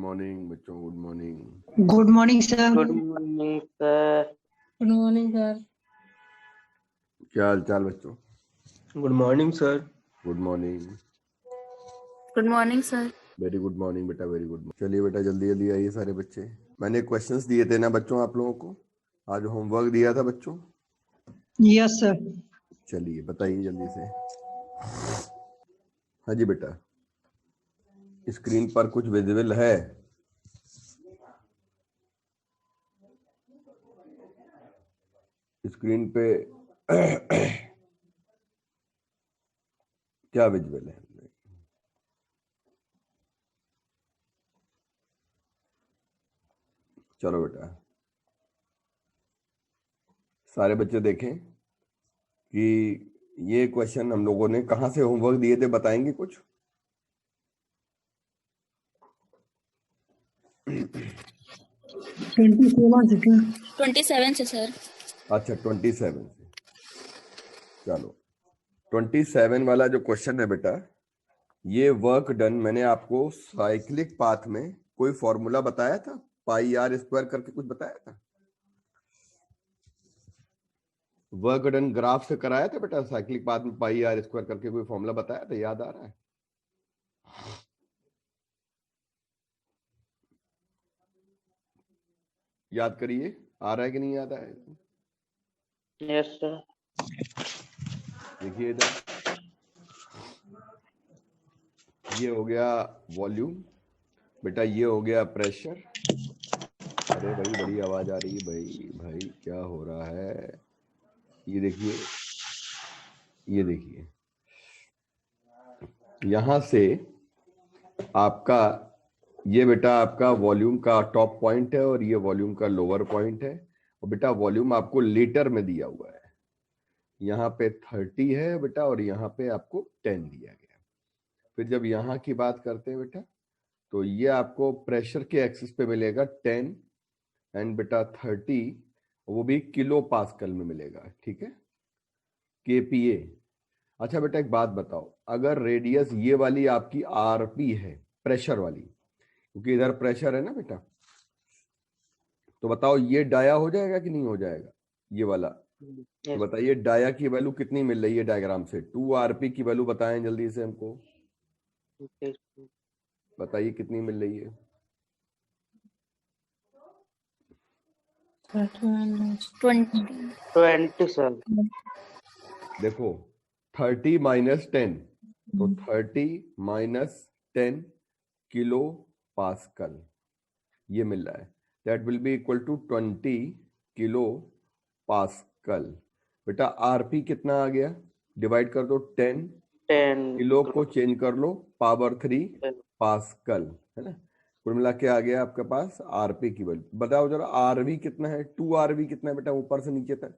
Morning बच्चों, good morning. Good morning sir. Good morning sir. Good morning sir. क्या हाल चाल बच्चों? Good morning sir. Good morning. Good morning sir. Very good morning बेटा, very good. चलिए बेटा जल्दी जल्दी आइए सारे बच्चे। मैंने क्वेश्चंस दिए थे ना बच्चों आप लोगों को, आज होमवर्क दिया था बच्चों। Yes sir. चलिए बताइए जल्दी से। हाँ जी बेटा, स्क्रीन पर कुछ विजिबल है? स्क्रीन पे क्या विजिबल है? चलो बेटा सारे बच्चे देखें कि ये क्वेश्चन हम लोगों ने कहाँ से होमवर्क दिए थे, बताएंगे कुछ? 27 से सर। अच्छा 27 से। चलो 27 वाला जो क्वेश्चन है बेटा, ये वर्क डन मैंने आपको साइक्लिक पाथ में कोई फॉर्मूला बताया था, पाई आर स्क्वायर करके कुछ बताया था? वर्क डन ग्राफ से कराया था बेटा, साइक्लिक पाथ में पाई आर स्क्वायर करके कोई फॉर्मूला बताया था, याद आ रहा है? याद करिए, आ रहा है कि नहीं याद आया? Yes sir. देखिए इधर, ये हो गया वॉल्यूम बेटा, ये हो गया प्रेशर। अरे भाई बड़ी आवाज आ रही है भाई, भाई क्या हो रहा है? ये देखिए, ये देखिए, यहां से आपका ये बेटा आपका वॉल्यूम का टॉप पॉइंट है और ये वॉल्यूम का लोअर पॉइंट है। और बेटा वॉल्यूम आपको लीटर में दिया हुआ है, यहाँ पे 30 है बेटा और यहाँ पे आपको 10 दिया गया। फिर जब यहाँ की बात करते हैं बेटा, तो ये आपको प्रेशर के एक्सिस पे मिलेगा 10 एंड बेटा 30, वो भी किलो पास्कल में मिलेगा, ठीक है, केपीए। अच्छा बेटा एक बात बताओ, अगर रेडियस ये वाली आपकी आरपी है, प्रेशर वाली, क्योंकि इधर प्रेशर है ना बेटा, तो बताओ ये डाया हो जाएगा कि नहीं हो जाएगा ये वाला? तो बताइए डाया की वैल्यू कितनी मिल रही है डायग्राम से? 2 आरपी की वैल्यू बताएं जल्दी से हमको, बताइए कितनी मिल रही है? 20 सर। देखो 30 माइनस 10, तो 30 माइनस 10 किलो पास्कल ये मिल रहा है, that will be equal to 20 kilo pascal. बेटा आरपी कितना आ गया? डिवाइड कर दो 10 किलो को चेंज कर लो पावर 3 पास्कल, है ना? कुल मिला के आ गया आपके पास आरपी की वैल्यू। बताओ जरा आरवी कितना है? 2 आरवी कितना है बेटा ऊपर से नीचे तक?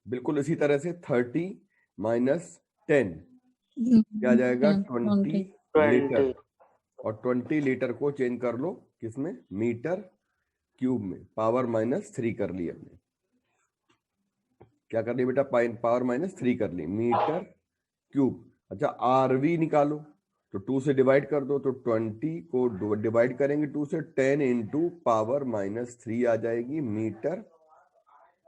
बिल्कुल इसी तरह से 30 माइनस 10 क्या जाएगा? 20 लीटर, और 20 लीटर को चेंज कर लो किसमें? मीटर क्यूब में, पावर माइनस 3 कर ली हमने। क्या कर ली बेटा? पावर माइनस 3 कर ली, मीटर क्यूब। अच्छा आरवी निकालो, तो 2 से डिवाइड कर दो, तो 20 को डिवाइड करेंगे 2 से, 10 इंटू पावर माइनस 3 आ जाएगी मीटर।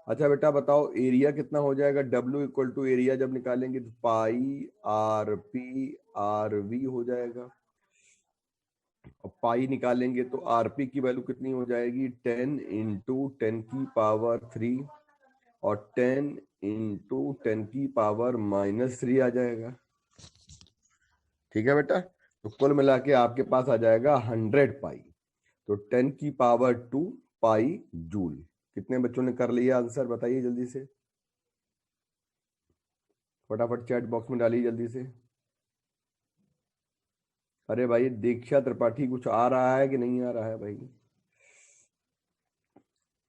अच्छा बेटा बताओ एरिया कितना हो जाएगा? W इक्वल टू एरिया जब निकालेंगे तो पाई आर पी आर वी हो जाएगा, और पाई निकालेंगे तो आरपी की वैल्यू कितनी हो जाएगी? 10 इंटू 10 की पावर 3 और 10 इंटू 10 की पावर माइनस 3 आ जाएगा, ठीक है बेटा? तो कुल मिला के आपके पास आ जाएगा 100 पाई, तो 10 की पावर 2 पाई जूल। कितने बच्चों ने कर लिया आंसर बताइए जल्दी से, फटाफट चैट बॉक्स में डालिए जल्दी से। अरे भाई दीक्षा त्रिपाठी कुछ आ रहा है कि नहीं आ रहा है भाई?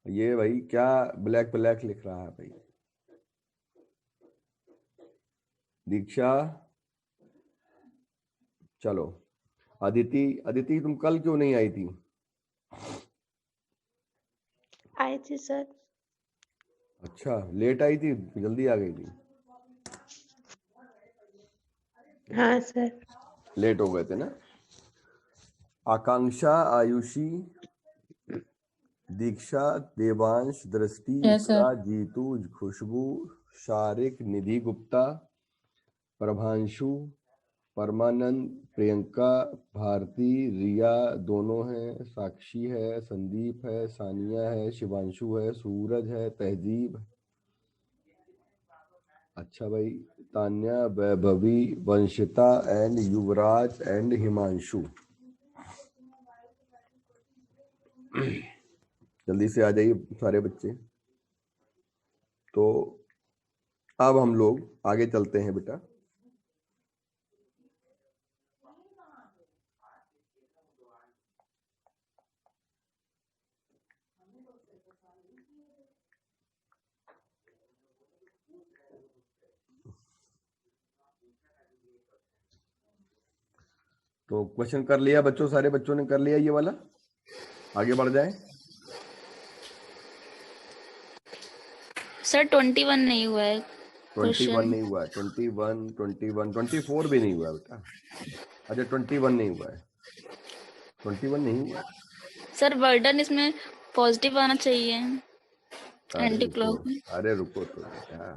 ये भाई क्या ब्लैक ब्लैक लिख रहा है भाई? दीक्षा, चलो। अदिति, अदिति तुम कल क्यों नहीं आई थी? आई थी सर। अच्छा लेट आई थी, जल्दी आ गई थी? हाँ सर। लेट हो गए थे ना? आकांक्षा, आयुषी, दीक्षा, देवांश, दृष्टि, Yes, sir. इकरा, जीतू, खुशबू, शारिक, निधि गुप्ता, प्रभांशु, परमानंद, प्रियंका, भारती, रिया दोनों हैं, साक्षी है, संदीप है, सानिया है, शिवांशु है, सूरज है, तहजीब, अच्छा भाई, Tanya, Vaibhavi, Vanshita and Yuvraj and Himanshu. जल्दी से आ जाइए सारे बच्चे। तो अब हम लोग आगे चलते हैं बेटा। तो क्वेश्चन कर लिया बच्चों, सारे बच्चों ने कर लिया ये वाला? आगे बढ़ जाए। सर 21 नहीं हुआ है 21 क्वेश्चन। नहीं हुआ है, 21, 21, 24 भी नहीं हुआ है बेटा। अच्छा 21 नहीं हुआ है, 21 नहीं हुआ। सर बर्डन इसमें पॉजिटिव आना चाहिए अरे एंटी रुको, क्लॉक में। अरे रुको तो बेटा,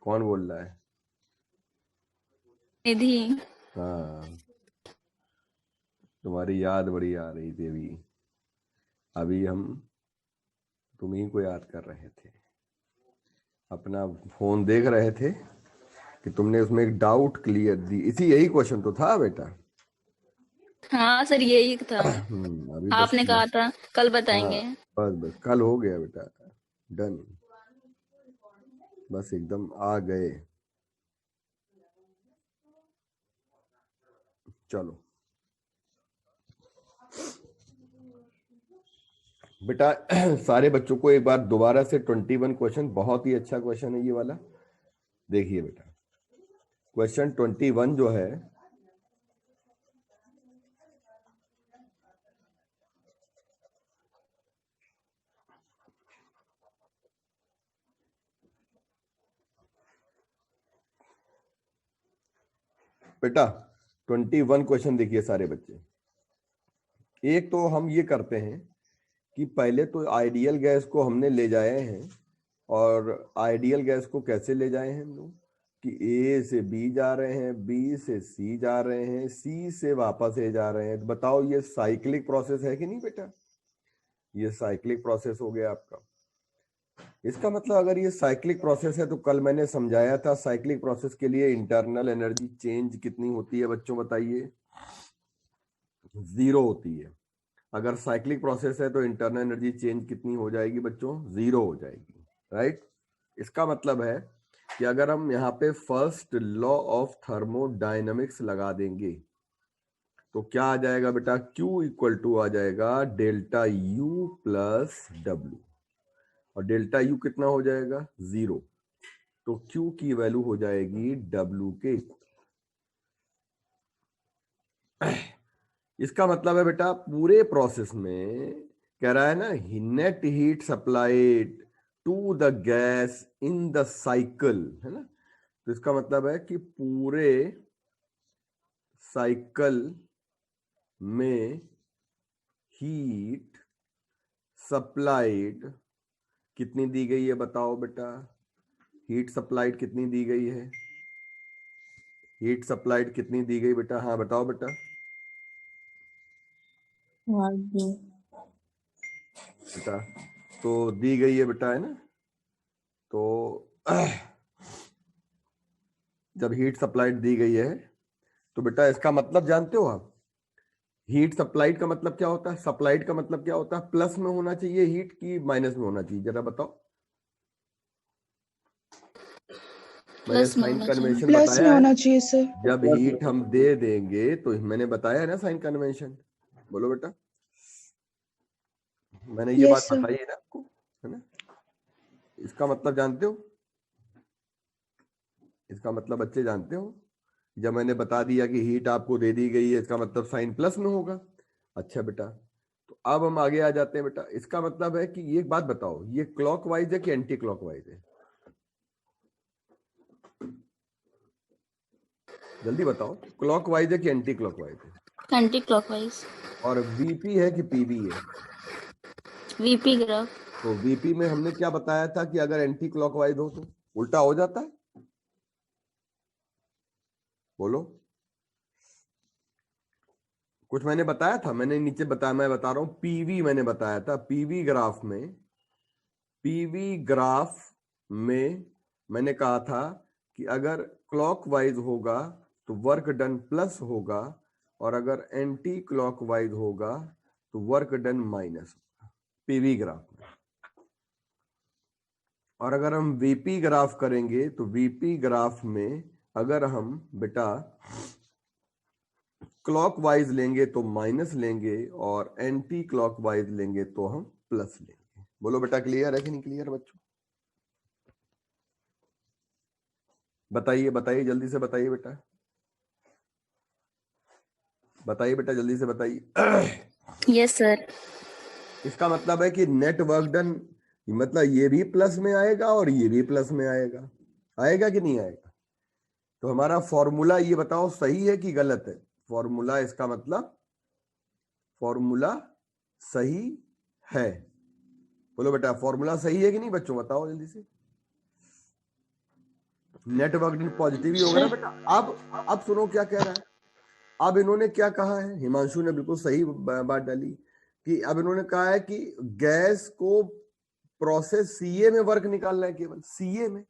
कौन बोल रहा है? निधि। हाँ, तुम्हारी याद बड़ी आ रही थी अभी हम तुम्ही को याद कर रहे थे, अपना फोन देख रहे थे कि तुमने उसमें एक डाउट क्लियर दी। यही क्वेश्चन तो था बेटा। हाँ सर यही था। अभी बस आपने कहा था कल बताएंगे। हाँ, बस कल हो गया बेटा, डन, बस एकदम आ गए। चलो बेटा, सारे बच्चों को एक बार दोबारा से 21 क्वेश्चन, बहुत ही अच्छा क्वेश्चन है ये वाला। देखिए बेटा, क्वेश्चन 21 जो है, बेटा 21 क्वेश्चन देखिए सारे बच्चे। एक तो हम ये करते हैं कि पहले तो आइडियल गैस को हमने ले जाए हैं, और आइडियल गैस को कैसे ले जाए हैं हम लोग कि ए से बी जा रहे हैं, बी से सी जा रहे हैं, सी से वापस ए जा रहे हैं। तो बताओ ये साइक्लिक प्रोसेस है कि नहीं बेटा? ये साइक्लिक प्रोसेस हो गया आपका। इसका मतलब अगर ये साइक्लिक प्रोसेस है तो कल मैंने समझाया था साइक्लिक प्रोसेस के लिए इंटरनल एनर्जी चेंज कितनी होती है बच्चों, बताइए? 0 होती है। अगर साइक्लिक प्रोसेस है तो इंटरनल एनर्जी चेंज कितनी हो जाएगी बच्चों? 0 हो जाएगी, राइट? इसका मतलब है कि अगर हम यहाँ पे फर्स्ट लॉ ऑफ थर्मोडायनेमिक्स लगा देंगे तो क्या आ जाएगा बेटा? Q इक्वल टू आ जाएगा डेल्टा U प्लस W, और डेल्टा U कितना हो जाएगा? 0। तो Q की वैल्यू हो जाएगी W के इक्वल। इसका मतलब है बेटा पूरे प्रोसेस में कह रहा है ना, net heat supplied to the gas in the cycle, है ना? तो इसका मतलब है कि पूरे साइकिल में हीट सप्लाइड कितनी दी गई है बताओ बेटा? हीट सप्लाइड कितनी दी गई है? हीट सप्लाइड कितनी दी गई बेटा? हाँ बताओ बेटा। बेटा तो दी गई है बेटा, है ना? तो जब हीट सप्लाइड दी गई है तो बेटा इसका मतलब जानते हो आप? हीट सप्लाइड का मतलब क्या होता है? सप्लाइड का मतलब क्या होता है? प्लस में होना चाहिए हीट की माइनस में होना चाहिए? जरा बताओ। मैंने प्लस में साइन होना चाहिए। कन्वेंशन प्लस में बताया है। होना चाहिए सर। जब हीट हम दे देंगे तो मैंने बताया है ना साइन कन्वेंशन, बोलो बेटा। मैंने ये बात यस सर। बताई है ना आपको, है ना? इसका मतलब जानते हो? इसका मतलब बच्चे जानते हो? जब मैंने बता दिया कि हीट आपको दे दी गई है, इसका मतलब साइन प्लस में होगा। अच्छा बेटा, तो अब हम आगे आ जाते हैं बेटा। इसका मतलब है कि ये एक बात बताओ, ये क्लॉकवाइज है कि एंटी क्लॉकवाइज है? जल्दी बताओ, क्लॉकवाइज है कि एंटी क्लॉकवाइज है? Anti clockwise. और वीपी है कि पीवी है? VP graph. तो वीपी में हमने क्या बताया था कि अगर एंटी क्लॉकवाइज हो तो उल्टा हो जाता है। बोलो, कुछ मैंने बताया था, मैंने नीचे बताया, मैं बता रहा हूं पीवी मैंने बताया था। पीवी ग्राफ में मैंने कहा था कि अगर क्लॉकवाइज होगा तो वर्क डन प्लस होगा, और अगर एंटी क्लॉकवाइज होगा तो वर्क डन माइनस होगा पीवी ग्राफ में। और अगर हम वीपी ग्राफ करेंगे तो वीपी ग्राफ में अगर हम बेटा क्लॉकवाइज लेंगे तो माइनस लेंगे, और एंटी क्लॉकवाइज लेंगे तो हम प्लस लेंगे। बोलो बेटा, क्लियर है कि नहीं क्लियर बच्चों? बताइए बताइए, जल्दी से बताइए बेटा, बताइए बेटा, जल्दी से बताइए। Yes sir. इसका मतलब है कि नेट वर्क डन, मतलब ये भी प्लस में आएगा और ये भी प्लस में आएगा। आएगा कि नहीं आएगा? तो हमारा फॉर्मूला ये बताओ सही है कि गलत है? फॉर्मूला, इसका मतलब फॉर्मूला सही है। बोलो बेटा, फॉर्मूला सही है कि नहीं बच्चों, बताओ जल्दी से। नेटवर्क डन पॉजिटिव ही होगा ना बेटा। अब सुनो क्या कह रहा है। अब इन्होंने क्या कहा है, हिमांशु ने बिल्कुल सही बात डाली कि अब इन्होंने कहा है कि गैस को प्रोसेस सीए में वर्क निकालना है, केवल सीए में।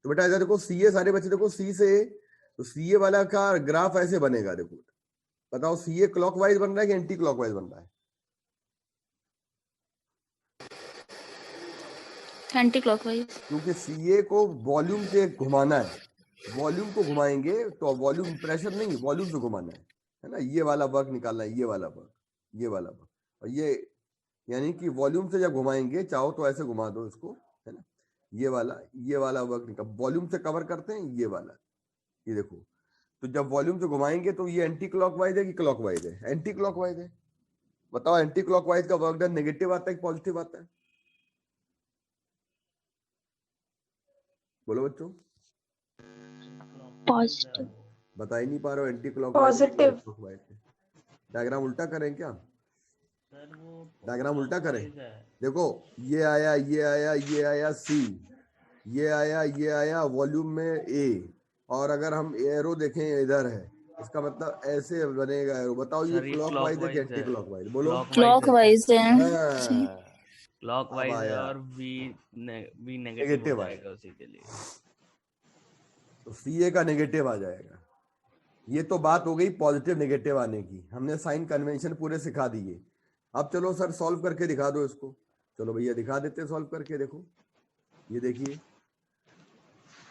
तो बेटा इधर देखो, सीए सारे बच्चे देखो, सी से तो सीए वाला का ग्राफ ऐसे बनेगा। देखो बताओ, सीए क्लॉकवाइज बन रहा है कि एंटी क्लॉकवाइज बन रहा है? Anti clockwise. क्योंकि सीए को वॉल्यूम से घुमाना है, वॉल्यूम को घुमाएंगे तो वॉल्यूम प्रेशर नहीं, वॉल्यूम से घुमाना है ना। ये वाला वर्क निकालना है, ये वाला वर्क, ये वाला वर्क, और ये यानी कि वॉल्यूम से जब घुमाएंगे, चाहो तो ऐसे घुमा दो इसको, है ना। ये वाला वर्क निकाल, वॉल्यूम से कवर करते हैं ये वाला। ये देखो, तो जब वॉल्यूम से घुमाएंगे तो ये एंटी क्लॉकवाइज है कि क्लॉकवाइज है? एंटी क्लॉकवाइज है। बताओ, एंटी क्लॉकवाइज का वर्क डन नेगेटिव आता है कि पॉजिटिव आता है? बोलो बच्चों, पॉजिटिव। बता ही नहीं पा रहे हो। एंटी क्लॉकवाइज क्लॉकवाइज है। डायग्राम उल्टा करें क्या? डायग्राम उल्टा करें। देखो, ये आया, ये आया, ये आया सी, ये आया वॉल्यूम में ए, और अगर हम एरो देखें इधर है, इसका मतलब ऐसे बनेगा एरो। बताओ ये क्लॉकवाइज है कि एंटी क्लॉकवाइज? बोलो। क्लॉकवाइज है। हाँ, क्लॉकवाइज अब है आया, और वी नेगेटिव हो नेगेटिव आएगा, जाएगा उसी के लिए। तो सीए का नेगेटिव आ जाएगा। ये तो बात हो गई पॉजिटिव नेगेटिव आने की, हमने साइन कन्वेंशन पूरे सिखा दिए। अब चलो सर सॉल्व करके दिखा दो इसको। चलो भैया दिखा देते हैं सॉल्व करके। देखो ये देखिए,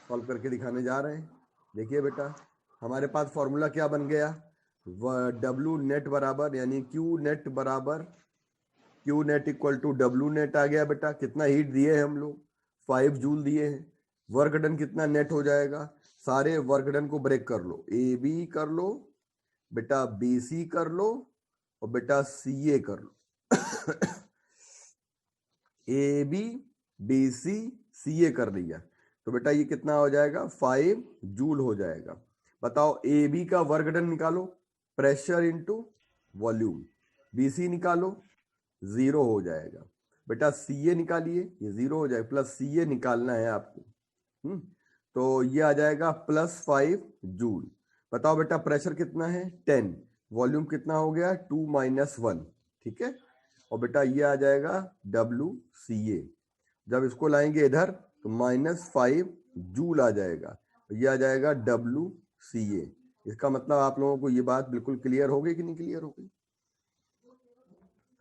सॉल्व करके दिखाने जा रहे हैं। देखिए बेटा, हमारे पास फॉर्मूला क्या बन गया, डब्लू नेट बराबर, यानी क्यू नेट बराबर, Q net equal to W net आ गया बेटा। कितना हीट दिए हैं हम लोग, 5 जूल दिए हैं। वर्क डन कितना नेट हो जाएगा, सारे वर्क डन को ब्रेक कर लो, ए बी कर लो बेटा, बी सी कर लो, और बेटा सी ए कर लो। ए बी बी सी सी ए कर लिया तो बेटा ये कितना हो जाएगा, 5 जूल हो जाएगा। बताओ ए बी का वर्क डन निकालो, pressure into volume, B C निकालो, 0 हो जाएगा बेटा। सी ए निकालिए, ये 0 हो जाएगा, प्लस सी ए निकालना है आपको। तो ये आ जाएगा +5 जूल। बताओ बेटा प्रेशर कितना है, 10, वॉल्यूम कितना हो गया, 2 - 1, ठीक है। और बेटा ये आ जाएगा WCA। जब इसको लाएंगे इधर तो -5 जूल आ जाएगा, ये आ जाएगा WCA। इसका मतलब आप लोगों को ये बात बिल्कुल क्लियर हो गई कि नहीं क्लियर हो गई?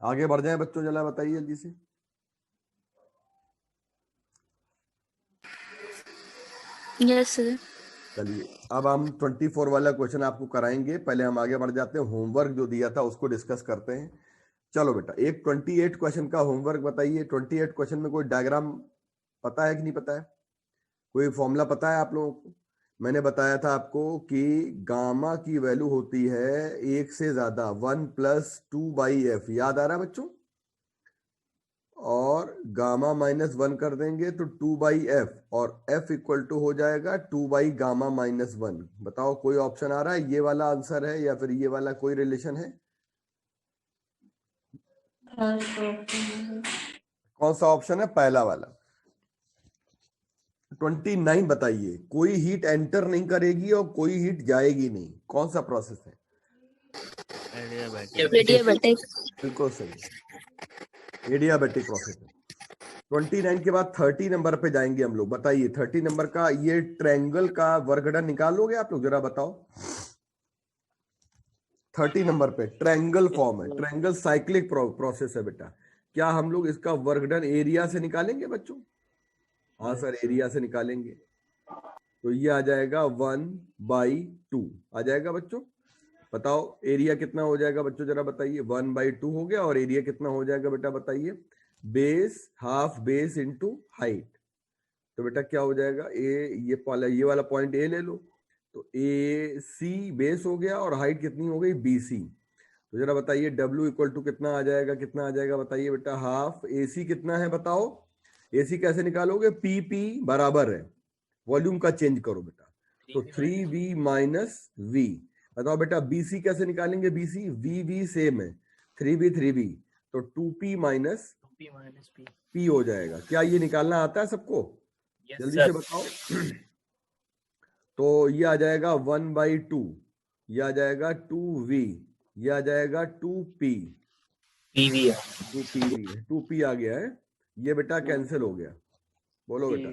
आगे बढ़ जाए बच्चों, जरा बताइए जल्दी से। Yes sir. चलिए अब हम 24 वाला क्वेश्चन आपको कराएंगे, पहले हम आगे बढ़ जाते हैं। होमवर्क जो दिया था उसको डिस्कस करते हैं। चलो बेटा, एक 28 क्वेश्चन का होमवर्क बताइए। 28 क्वेश्चन में कोई डायग्राम पता है कि नहीं पता है, कोई फॉर्मूला पता है आप लोगों को? मैंने बताया था आपको कि गामा की वैल्यू होती है 1 से ज्यादा, 1 + 2/f। याद आ रहा है बच्चों? और गामा -1 कर देंगे तो 2/f, और f इक्वल टू हो जाएगा 2/γ-1। बताओ कोई ऑप्शन आ रहा है, ये वाला आंसर है या फिर ये वाला, कोई रिलेशन है? कौन सा ऑप्शन है? पहला वाला। 29 बताइए। कोई हीट एंटर नहीं करेगी और कोई हीट जाएगी नहीं, कौन सा प्रोसेस है? रेडियाबैटिक। बिल्कुल सही, एडियाबैटिक प्रोसेस है। 29 के बाद 30 नंबर पे जाएंगे हम लोग। बताइए 30 नंबर का ये ट्रायंगल का वर्क डन निकालोगे आप लोग, जरा बताओ। 30 नंबर पे ट्रायंगल फॉर्म है, ट्रायंगल साइक्लिक प्रोसेस है बेटा। क्या हम लोग इसका वर्क डन एरिया से निकालेंगे बच्चों? हाँ सर, एरिया से निकालेंगे। तो ये आ जाएगा 1/2 आ जाएगा बच्चों। बताओ एरिया कितना हो जाएगा बच्चों, जरा बताइए। 1/2 हो गया, और एरिया कितना हो जाएगा बेटा बताइए? Base, half base into height. तो बेटा क्या हो जाएगा? ये वाला पॉइंट ए ले लो, तो ए सी बेस हो गया, और हाइट कितनी हो गई? BC। तो जरा बताइए W इक्वल टू कितना आ जाएगा? कितना आ जाएगा बताइए बेटा? हाफ AC कितना है बताओ? AC कैसे निकालोगे? PP बराबर है, वॉल्यूम का चेंज करो बेटा, तो 3V - V। बताओ बेटा BC कैसे निकालेंगे? BC VV सेम है, 3V 3V, तो 2P - P हो जाएगा। क्या ये निकालना आता है सबको? जल्दी से बताओ। तो ये आ जाएगा 1/2, ये आ जाएगा 2V, ये आ जाएगा 2P, 2P आ गया है। ये बेटा कैंसिल हो गया, बोलो बेटा।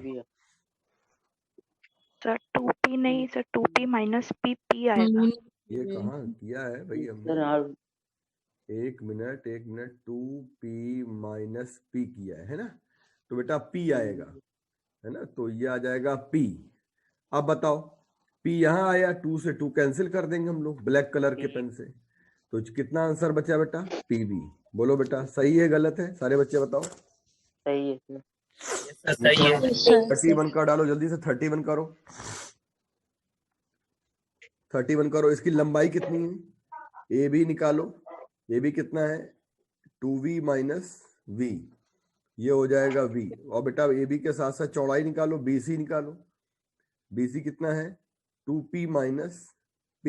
सर 2p नहीं सर, 2p - p आएगा। ये कहाँ किया है भाई हमने? सर हाँ, एक मिनट 2P - P किया है ना? तो बेटा P आएगा, है ना? तो ये आ जाएगा P। अब बताओ P यहाँ आया, 2 से 2 कैंसिल कर देंगे हम लोग ब्लैक कलर के पेन से। तो कितना आंसर बचा बेटा? PV। बोलो बेटा सही है गलत है? सारे बच्चे बताओ। सही है इसमें। 31 का डालो जल्दी से, 31 करो, 31 करो। इसकी लंबाई कितनी है? AB निकालो, AB कितना है? 2V - V, ये हो जाएगा V। और बेटा AB के साथ साथ चौड़ाई निकालो, BC निकालो। BC कितना है? 2P - P,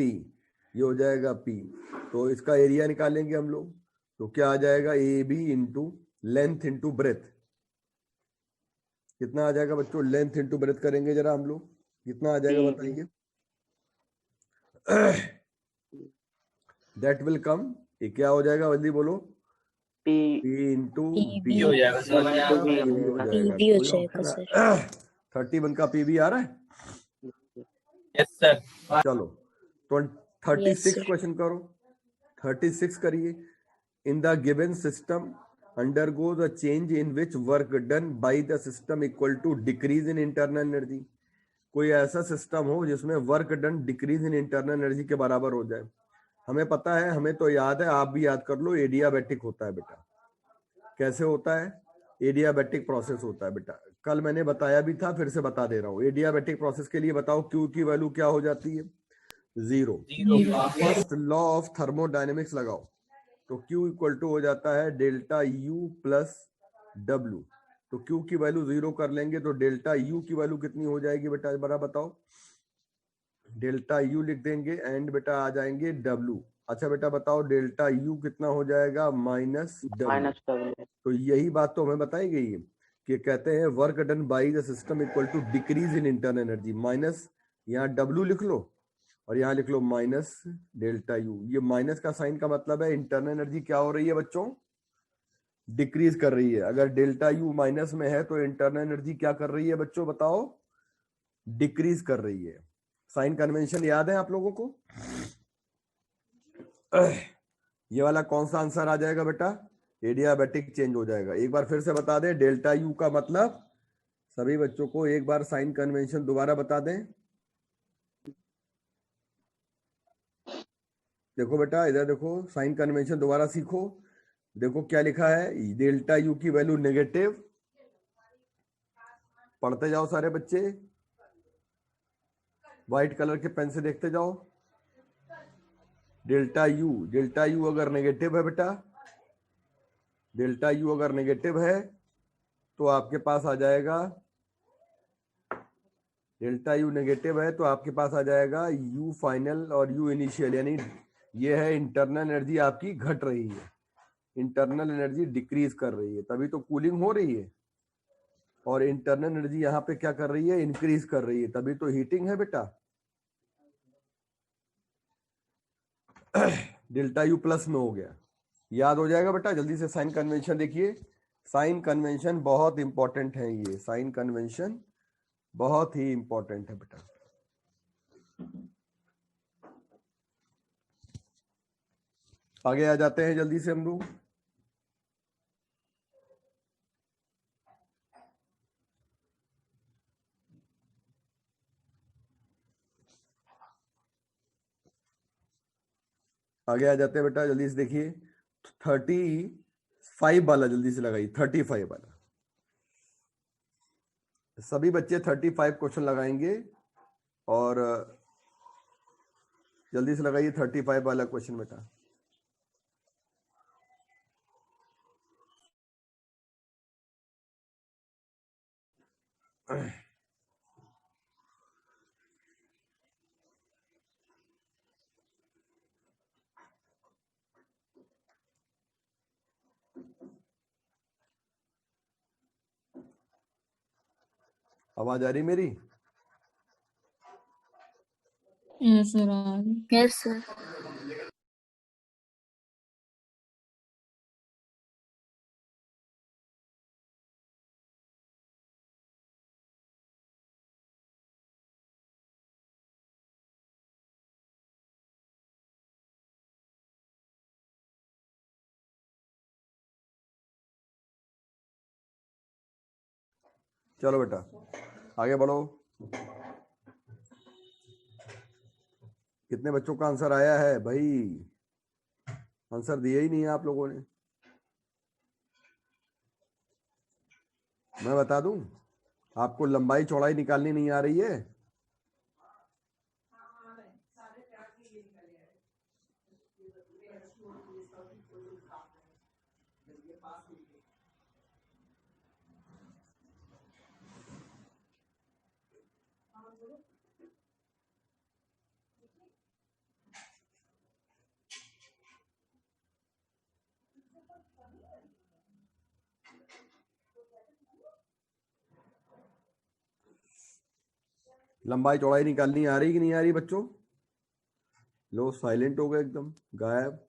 ये हो जाएगा P। तो इसका एरिया निकालेंगे हम लोग, तो क्या आ जाएगा? AB into length into breadth. कितना आ जाएगा बच्चों? लेंथ इंटू ब्रेथ करेंगे जरा हम लोग, कितना आ जाएगा बताइए? दैट विल कम, ये क्या हो जाएगा जल्दी बोलो? P P इंटू B हो जाएगा सर। हो जाएगा। 31 का PB आ रहा है? Yes sir. चलो 36 क्वेश्चन करो, 36 करिए। In the given system undergoes a change in which work done by the system equal to decrease in internal energy। कोई ऐसा सिस्टम हो जिसमें work done decrease in internal energy के बराबर हो जाए। हमें पता है, हमें तो याद है, आप भी याद कर लो। एडियाबैटिक होता है बेटा। कैसे होता है? एडियाबैटिक प्रोसेस होता है बेटा। कल मैंने बताया भी था, फिर से बता दे रहा हूँ। एडियाबैटिक प्रोसेस के लिए बताओ Q की वैल्यू क्या हो जाती है? 0। फर्स्ट लॉ ऑफ थर्मोडायनेमिक्स लगाओ, तो Q इक्वल टू हो जाता है डेल्टा U प्लस W। तो Q की वैल्यू 0 कर लेंगे, तो डेल्टा U की वैल्यू कितनी हो जाएगी बेटा, बड़ा बताओ। डेल्टा U लिख देंगे, एंड बेटा आ जाएंगे W। अच्छा बेटा बताओ डेल्टा U कितना हो जाएगा? -W। -W। तो यही बात तो हमें बताई गई है कि कहते हैं work done by the system equal to decrease in internal energy. Minus, यहाँ W लिख लो और यहाँ लिख लो माइनस डेल्टा U। ये माइनस का साइन का मतलब है इंटरनल एनर्जी क्या हो रही है बच्चों? डिक्रीज कर रही है। अगर डेल्टा U माइनस में है तो इंटरनल एनर्जी क्या कर रही है बच्चों बताओ? डिक्रीज कर रही है। साइन कन्वेंशन याद है आप लोगों को? ये वाला कौन सा आंसर आ जाएगा बेटा? एडियाबैटिक चेंज हो जाएगा। एक बार फिर से बता दें, डेल्टा U का मतलब, सभी बच्चों को एक बार साइन कन्वेंशन दोबारा बता दें। देखो बेटा इधर देखो, साइन कन्वेंशन दोबारा सीखो। देखो क्या लिखा है, डेल्टा U की वैल्यू नेगेटिव। पढ़ते जाओ सारे बच्चे, व्हाइट कलर के पेन से देखते जाओ। डेल्टा U अगर नेगेटिव है बेटा, डेल्टा यू अगर नेगेटिव है तो आपके पास आ जाएगा, डेल्टा यू नेगेटिव है तो आपके पास आ जाएगा यू फाइनल और यू इनिशियल, यानी ये है इंटरनल एनर्जी आपकी घट रही है, इंटरनल एनर्जी डिक्रीज कर रही है, तभी तो कूलिंग हो रही है। और इंटरनल एनर्जी यहाँ पे क्या कर रही है, इंक्रीज कर रही है, तभी तो हीटिंग है बेटा। डेल्टा यू प्लस में हो गया, याद हो जाएगा बेटा। जल्दी से साइन कन्वेंशन देखिए, साइन कन्वेंशन बहुत इंपॉर्टेंट है, ये साइन कन्वेंशन बहुत ही इंपॉर्टेंट है बेटा। आगे आ जाते हैं जल्दी से हम लोग। आगे आ जाते हैं बेटा, जल्दी से देखिए 35 वाला जल्दी से लगाइए, 35 वाला। सभी बच्चे 35 क्वेश्चन लगाएंगे और जल्दी से लगाइए 35 वाला क्वेश्चन बेटा। आवाज आ रही मेरी? Yes sir. चलो बेटा आगे बढ़ो। कितने बच्चों का आंसर आया है भाई? आंसर दिया ही नहीं है आप लोगों ने। मैं बता दूं, आपको लंबाई चौड़ाई निकालनी नहीं आ रही है? लंबाई चौड़ाई निकालनी आ रही कि नहीं आ रही बच्चों? लो साइलेंट हो गए एकदम, गायब।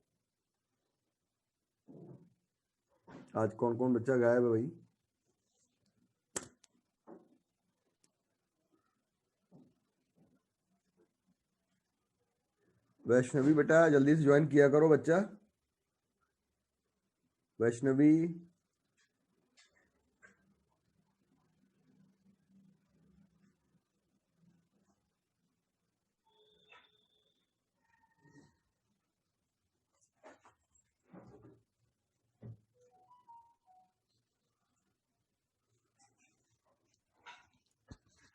आज कौन कौन बच्चा गायब है भाई? वैष्णवी बेटा जल्दी से ज्वाइन किया करो बच्चा। वैष्णवी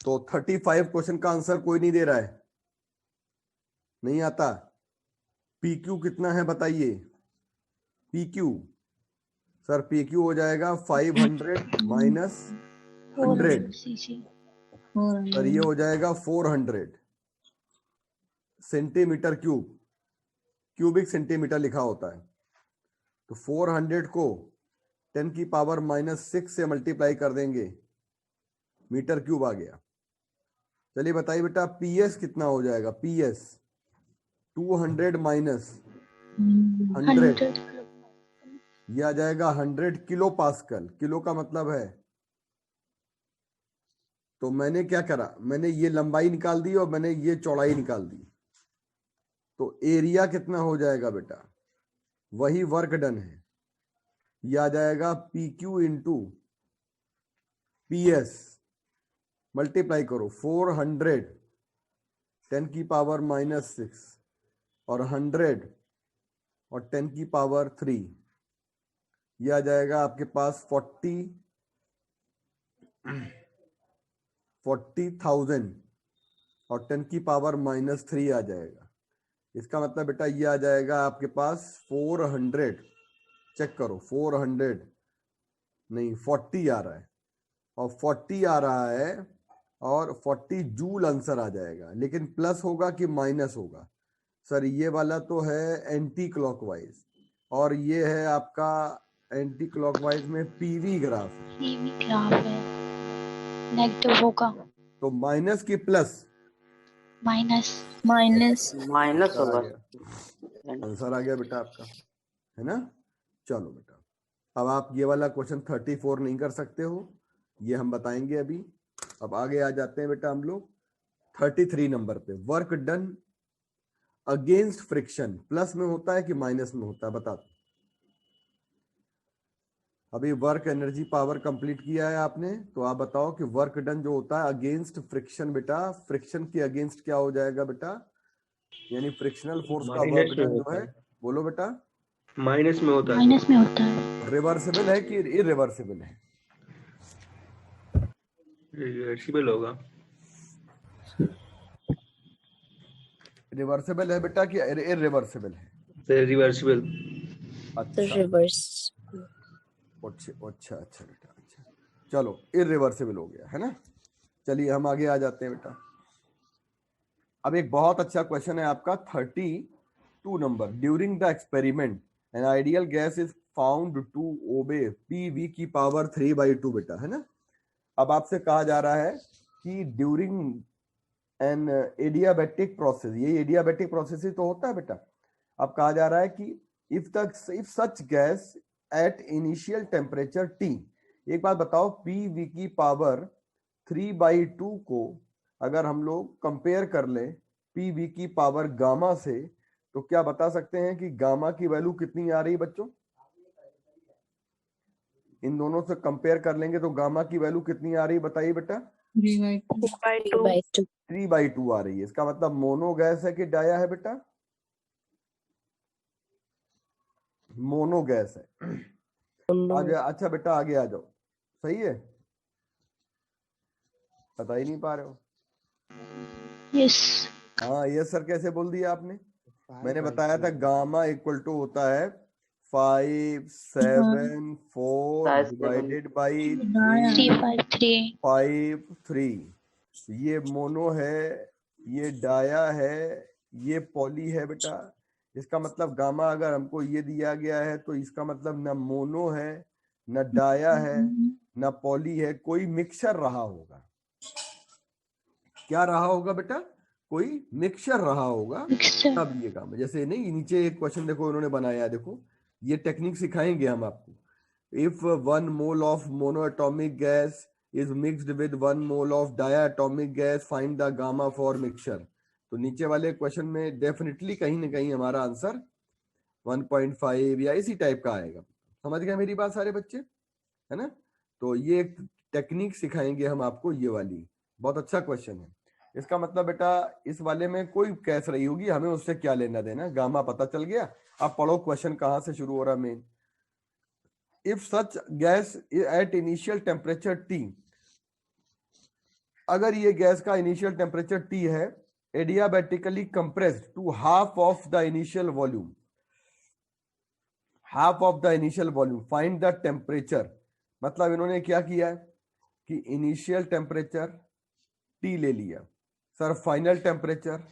तो 35 क्वेश्चन का आंसर कोई नहीं दे रहा है, नहीं आता। PQ कितना है बताइए? PQ सर PQ हो जाएगा 500 माइनस 100, सर ये हो जाएगा 400 सेंटीमीटर क्यूब। क्यूबिक सेंटीमीटर लिखा होता है, तो 400 को 10 की पावर -6 से मल्टीप्लाई कर देंगे, मीटर क्यूब आ गया। चलिए बताइए बेटा PS कितना हो जाएगा? PS 200 माइनस 100, यह आ जाएगा 100 किलो पास्कल। किलो का मतलब है, तो मैंने क्या करा, मैंने ये लंबाई निकाल दी और मैंने ये चौड़ाई निकाल दी, तो एरिया कितना हो जाएगा बेटा? वही वर्क डन है, यह आ जाएगा PQ इंटू PS, मल्टीप्लाई करो 400 10 की पावर -6 और 100 और 10 की पावर 3, यह आ जाएगा आपके पास 40,000 और 10 की पावर -3 आ जाएगा। इसका मतलब बेटा ये आ जाएगा आपके पास 400 चेक करो 400 नहीं 40 आ रहा है, और 40 आ रहा है, और 40 जूल आंसर आ जाएगा, लेकिन प्लस होगा कि माइनस होगा? सर ये वाला तो है एंटी क्लॉकवाइज, और ये है आपका एंटी क्लॉकवाइज में पीवी ग्राफ है। पीवी ग्राफ है, नेगेटिव होगा। तो माइनस की plus? Minus. Minus minus answer आ होगा। गया, आंसर आ गया बेटा आपका, है ना? चलो बेटा, अब आप ये वाला क्वेश्चन 34 नहीं कर सकते हो, ये हम बताएंगे अभी। अब आगे आ जाते हैं बेटा हम लोग 33 नंबर पे। Work done against friction plus में होता है कि माइनस में होता है, बता दो। अभी वर्क एनर्जी पावर कंप्लीट किया है आपने, तो आप बताओ कि वर्क डन जो होता है अगेंस्ट फ्रिक्शन, बेटा फ्रिक्शन के अगेंस्ट क्या हो जाएगा बेटा? यानी फ्रिक्शनल फोर्स का वर्क डन जो है, बोलो बेटा। माइनस में होता है। माइनस में होता है। रिवर्सिबल है कि इरिवर्सिबल है? रिवर्सिबल होगा। रिवर्सिबल है बेटा कि इरिवर्सिबल है? रिवर्सिबल। अच्छा रिवर्स। अच्छा अच्छा बेटा, अच्छा चलो इरिवर्सिबल हो गया, है ना? चलिए हम आगे आ जाते हैं बेटा। अब एक बहुत अच्छा क्वेश्चन है आपका 32 number. During the experiment an ideal gas is found to obey PV की पावर 3/2 बेटा, है ना? अब आपसे कहा जा रहा है कि ड्यूरिंग एन एडियाबैटिक प्रोसेस, ये एडियाबैटिक प्रोसेस ही तो होता है बेटा। अब कहा जा रहा है कि if such gas at initial temperature T, एक बात बताओ, पीवी की पावर 3/2 को अगर हम लोग कंपेयर कर लें पीवी की पावर गामा से, तो क्या बता सकते हैं कि गामा की वैल्यू कितनी आ रही है बच्चों? इन दोनों से कंपेयर कर लेंगे तो गामा की वैल्यू कितनी आ रही है, बताइए बेटा। 3/2 आ रही है। इसका मतलब मोनो गैस है कि डाया है बेटा? मोनो गैस है। आगे, अच्छा बेटा आगे आ जाओ, सही है? बता ही नहीं पा रहे हो? यस। हाँ यस सर कैसे बोल दिया आपने? मैंने बताया था गामा इक्वल टू होता है 574 डिवाइडेड बाई 353। ये मोनो है, ये डाया है, ये पॉली है बेटा। इसका मतलब गामा अगर हमको ये दिया गया है तो इसका मतलब न मोनो है, न डाया है, न पॉली है, कोई मिक्सचर रहा होगा। क्या रहा होगा बेटा? कोई मिक्सचर रहा होगा, तब ये गामा। जैसे नहीं, नीचे एक क्वेश्चन देखो इन्होंने बनाया है, देखो ये टेक्निक सिखाएंगे हम आपको। If 1 mole of monoatomic gas is mixed with 1 mole of diatomic gas, find the gamma for mixture। तो नीचे वाले क्वेश्चन में डेफिनेटली कहीं ना कहीं हमारा आंसर 1.5 या इसी टाइप का आएगा। समझ गए मेरी बात सारे बच्चे, है ना? तो ये एक टेक्निक सिखाएंगे हम आपको, ये वाली बहुत अच्छा क्वेश्चन है। इसका मतलब बेटा इस वाले में कोई कैस रही होगी, हमें उससे क्या लेना देना, गामा पता चल गया। अब पढ़ो क्वेश्चन कहां से शुरू हो रहा है main. If such gas at initial temperature T, अगर ये गैस का इनिशियल टेम्परेचर T है, adiabatically compressed to half of the initial volume, half of the initial volume, find the temperature. मतलब इन्होंने क्या किया है कि इनिशियल टेम्परेचर T ले लिया, सर फाइनल टेम्परेचर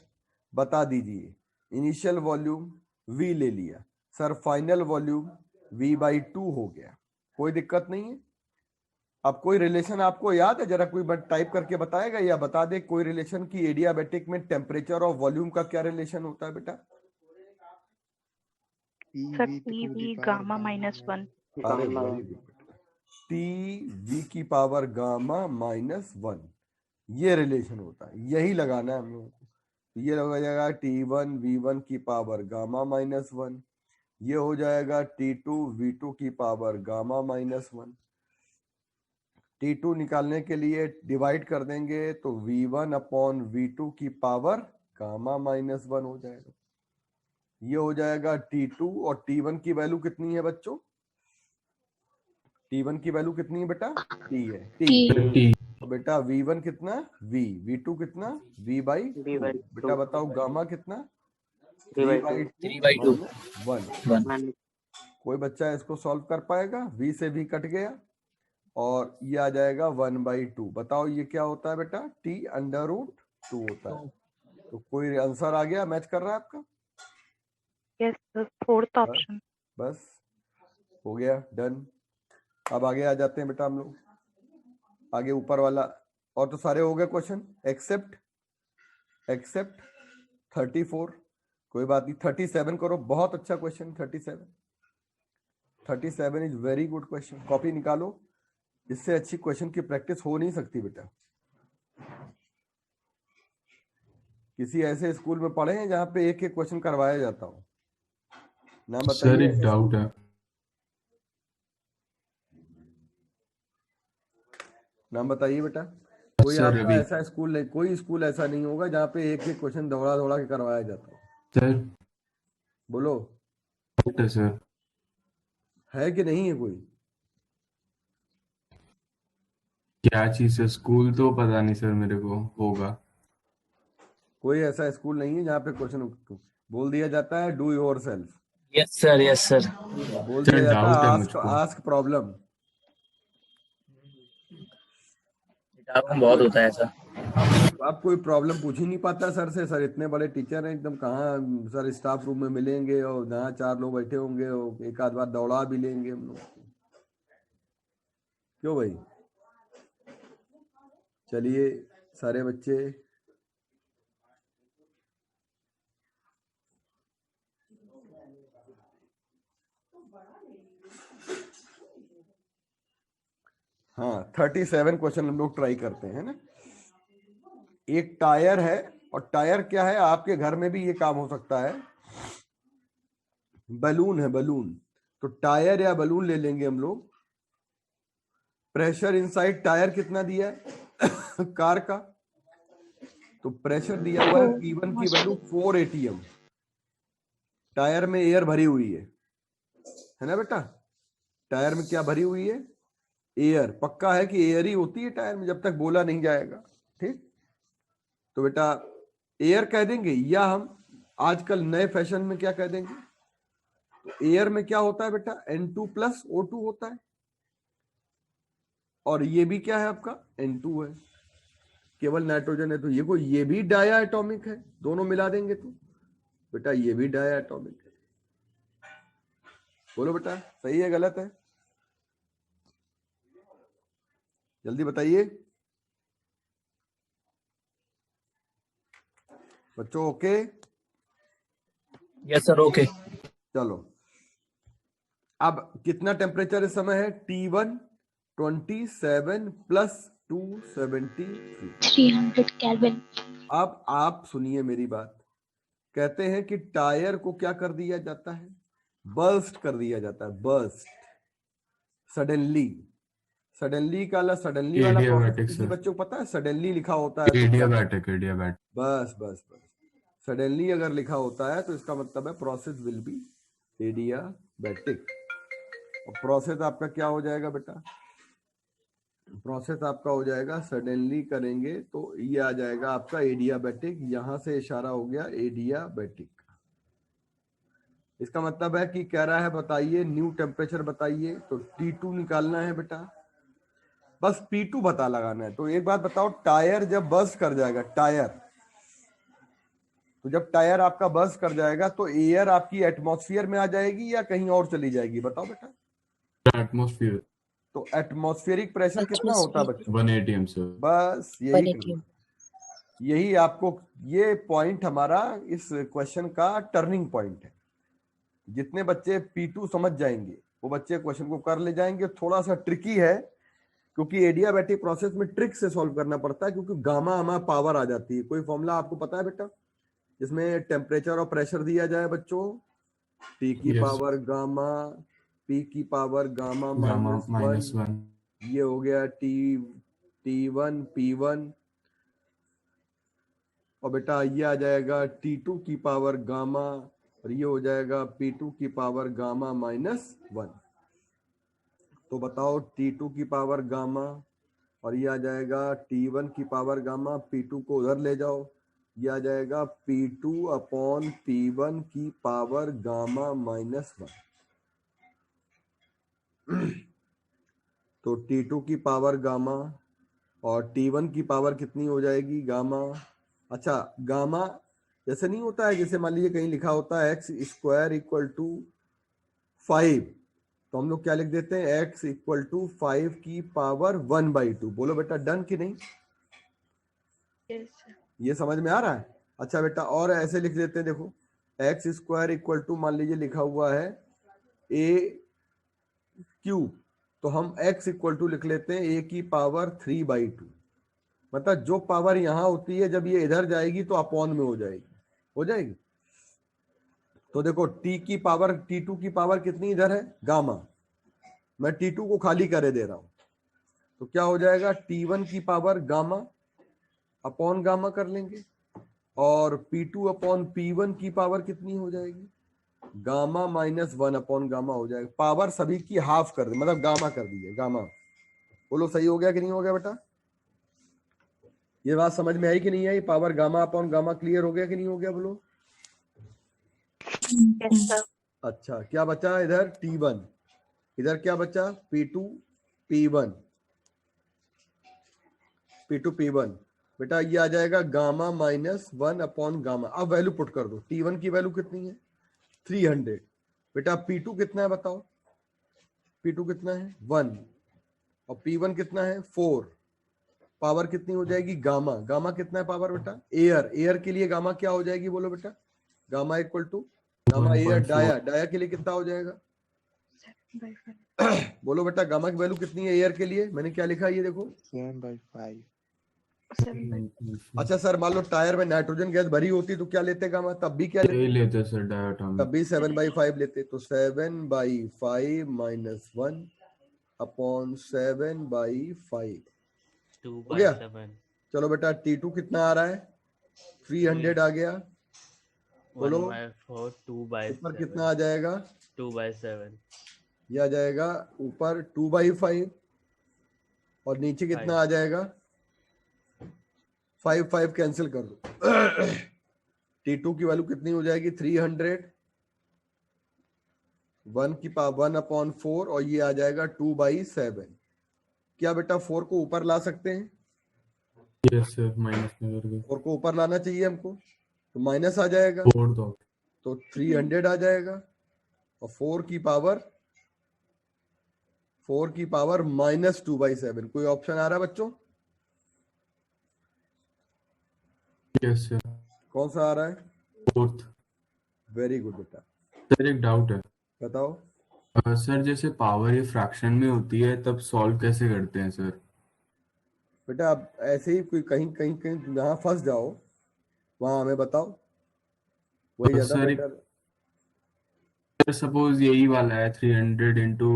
बता दीजिए, इनिशियल वॉल्यूम V ले लिया, सर फाइनल वॉल्यूम V/2 हो गया। कोई दिक्कत नहीं है। अब कोई रिलेशन आपको याद है? जरा कोई टाइप करके बताएगा या बता दे कोई रिलेशन की एडियाबैटिक में टेम्परेचर और वॉल्यूम का क्या रिलेशन होता है बेटा? Sir PV gamma -1। अरे वेरी गुड बेटा, टी की पावर गामा -1, ये रिलेशन होता है, यही लगाना है हम लोगों को। ये लगा जाएगा T1 V1 की पावर गामा -1, ये हो जाएगा T2 V2 की पावर गामा -1। T2 निकालने के लिए डिवाइड कर देंगे तो V1/V2 की पावर गामा -1 हो जाएगा। ये हो जाएगा T2, और T1 की वैल्यू कितनी है बच्चों? T1 की वैल्यू कितनी है बेटा? T है, T। तो बेटा V1 कितना? V, V2 कितना? V/2। बेटा बताओ गामा कितना? 3/2 -1। कोई बच्चा इसको सॉल्व कर पाएगा? v से v कट गया और ये आ जाएगा 1/2। बताओ ये क्या होता है बेटा? t√2 होता है। तो कोई आंसर आ गया, मैच कर रहा है आपका? Yes sir, fourth option. बस हो गया, डन। अब आगे आ जाते हैं बेटा हम लोग, आगे ऊपर वाला। और तो सारे हो गए क्वेश्चन एक्सेप्ट 34। कोई बात नहीं, 37 करो। बहुत अच्छा question 37 is very good question. Copy निकालो, इससे अच्छी क्वेश्चन की प्रैक्टिस हो नहीं सकती बेटा। किसी ऐसे स्कूल में पढ़े हैं जहां पे एक एक क्वेश्चन करवाया जाता हो? नाम बताइए। सर एक डाउट है। नाम बताइए बेटा। कोई सर आपका अभी ऐसा स्कूल नहीं, कोई स्कूल ऐसा नहीं होगा जहाँ पे एक एक क्वेश्चन दौड़ा दौड़ा के करवाया जाता हो। सर बोलो, डाउट है सर। है कि नहीं है कोई? क्या चीज है? स्कूल तो पता नहीं सर, मेरे को होगा। कोई ऐसा स्कूल नहीं है जहाँ पे क्वेश्चन बोल दिया जाता है do your self, yes sir, yes sir. बोल सर दिया जाता डाउट है है मुझको। Ask problem. बहुत होता है ऐसा। आप कोई प्रॉब्लम पूछ ही नहीं पाता सर से। सर इतने बड़े टीचर हैं एकदम, कहाँ सर स्टाफ रूम में मिलेंगे और जहाँ 4 लोग बैठे होंगे और एक आध बार दौड़ा भी लेंगे हम लोग। क्यों भाई? चलिए सारे बच्चे, हाँ 37 क्वेश्चन हम लोग ट्राई करते हैं ना। एक टायर है, और टायर क्या है आपके घर में भी ये काम हो सकता है। बलून है, बलून। तो टायर या बलून ले लेंगे हम लोग। प्रेशर इनसाइड टायर कितना दिया है कार का? तो प्रेशर दिया हुआ है P1 की वैल्यू 4 atm। टायर में एयर भरी हुई है ना बेटा? टायर में क्या भरी हुई है? एयर। पक्का है कि एयर ही होती है टायर में जब तक बोला नहीं जाएगा, ठीक? तो बेटा एयर कह देंगे, या हम आजकल नए फैशन में क्या कह देंगे? तो एयर में क्या होता है बेटा? N2 + O2 होता है। और ये भी क्या है आपका? N2 है। केवल नाइट्रोजन है तो ये भी डाया एटॉमिक है। दोनों मिला देंगे तो बेटा ये भी डाया एटॉमिक है। बोलो बेटा, सही है गलत है? जल्दी बताइए बच्चों। ओके? Yes sir, okay. चलो, अब कितना टेम्परेचर इस समय है? T1 27 + 273 300 kelvin. अब आप सुनिए मेरी बात। कहते हैं कि टायर को क्या कर दिया जाता है? बर्स्ट कर दिया जाता है। Burst, suddenly. सडनली वाला एडियाबैटिक किसी सर। बच्चों को पता है? सडनली लिखा होता है तो एडियाबैटिक। बस बस बस, सडनली अगर लिखा होता है तो इसका मतलब है प्रोसेस विल बी एडियाबैटिक। और प्रोसेस आपका क्या हो जाएगा बेटा? प्रोसेस आपका हो जाएगा, सडनली करेंगे तो ये आ जाएगा आपका एडियाबैटिक। यहां से इशारा हो गया एडियाबैटिक। इसका मतलब है कि कह रहा है बताइए न्यू टेम्परेचर बताइए, तो T2 निकालना है बेटा। बस P2 पता लगाना है। तो एक बात बताओ, टायर जब बर्स्ट कर जाएगा, टायर, तो जब टायर आपका बर्स्ट कर जाएगा तो एयर आपकी एटमॉस्फेयर में आ जाएगी या कहीं और चली जाएगी? बताओ बेटा। एटमॉस्फेयर। तो एटमॉस्फेरिक प्रेशर कितना होता है बच्चों? 1 atm सर। बस यही आपको, ये पॉइंट हमारा इस क्वेश्चन का टर्निंग पॉइंट है। जितने बच्चे P2 समझ जाएंगे वो बच्चे क्वेश्चन को कर ले जाएंगे। थोड़ा सा ट्रिकी है क्योंकि एडियाबैटिक प्रोसेस में ट्रिक से सॉल्व करना पड़ता है, क्योंकि गामा पावर आ जाती है। कोई फॉर्मूला आपको पता है बेटा जिसमें टेम्परेचर और प्रेशर दिया जाए बच्चों? T की Yes. पावर गामा, P की पावर गामा -1। ये हो गया T1 P1, और बेटा ये आ जाएगा T2 की पावर गामा, और ये हो जाएगा P2 की पावर गामा -1। तो बताओ T2 की पावर गामा, और ये आ जाएगा T1 की पावर गामा। P2 को उधर ले जाओ, ये आ जाएगा P2/P1 की पावर गामा -1। तो T2 की पावर गामा और T1 की पावर कितनी हो जाएगी गामा। अच्छा गामा जैसे नहीं होता है, जैसे मान लीजिए कहीं लिखा होता है x स्क्वायर इक्वल टू 5, तो हम लोग क्या लिख देते हैं x इक्वल टू 5 की पावर 1/2। बोलो बेटा डन कि नहीं, ये समझ में आ रहा है। अच्छा बेटा और ऐसे लिख देते हैं, देखो एक्स स्क्वायर इक्वल टू मान लीजिए लिखा हुआ है ए क्यूब, तो हम x इक्वल टू लिख लेते हैं a की पावर 3/2। मतलब जो पावर यहाँ होती है जब ये इधर जाएगी तो अपॉन में हो जाएगी। तो देखो T2 की पावर कितनी इधर है गामा, मैं T2 को खाली करे दे रहा हूं, तो क्या हो जाएगा T1 की पावर गामा अपॉन गामा कर लेंगे, और P2 अपॉन P1 की पावर कितनी हो जाएगी गामा माइनस 1 अपॉन गामा हो जाएगा। पावर सभी की हाफ कर दी, मतलब गामा कर दी है गामा। बोलो सही हो गया कि नहीं हो गया बेटा, ये बात समझ में आई कि नहीं आई, power gamma upon gamma clear हो गया कि नहीं हो गया बोलो। Yes sir. अच्छा क्या बचा इधर T1, इधर क्या बचा P2 P1 बेटा, ये आ जाएगा गामा माइनस 1 अपॉन गामा। अब वैल्यू पुट कर दो, T1 की वैल्यू कितनी है 300 बेटा, P2 कितना है बताओ, P2 कितना है 1 और P1 कितना है 4, पावर कितनी हो जाएगी गामा, गामा कितना है पावर बेटा एयर के लिए गामा क्या हो जाएगी बोलो बेटा, gamma equal to gamma air 1.4 डाया के लिए कितना हो जाएगा बोलो बेटा, गामा की वैल्यू कितनी है एयर के लिए, मैंने क्या लिखा है ये देखो 7/5। अच्छा सर मान लो टायर में नाइट्रोजन गैस भरी होती तो क्या लेते गामा, तब भी क्या यही लेते, लेते सर डायटोमिक। तब भी 7/5 लेते, तो 7/5 माइनस 1 अपॉन 7/5 2 हो by गया। 7 चलो बेटा T2 कितना आ रहा है 300 आ गया, 1 बोलो by 4 2 by ऊपर 7 कितना आ जाएगा, 2 by 7 ये आ जाएगा ऊपर 2/5 और नीचे कितना 5 आ जाएगा 5 कैंसिल कर दो T2 की वैल्यू कितनी हो जाएगी 300, 1 की पावर 1 अपॉन 4 और ये आ जाएगा 2/7। क्या बेटा 4 को ऊपर ला सकते हैं, यस सर माइनस में करके 4 को ऊपर लाना चाहिए हमको, तो माइनस आ जाएगा, 4 दो। तो 300 आ जाएगा और 4 की पावर माइनस 2/7। कोई ऑप्शन आ रहा है बच्चों, यस सर कौन सा आ रहा है, 4th। वेरी गुड बेटा, सर एक डाउट है, बताओ। सर जैसे पावर ये फ्रैक्शन में होती है तब सॉल्व कैसे करते हैं सर। बेटा आप ऐसे ही कोई कहीं कहीं कहीं जहाँ फंस जाओ वहां हमें बताओ, वही ज्यादा सर बेटर। सपोज यही वाला है 300 इंटू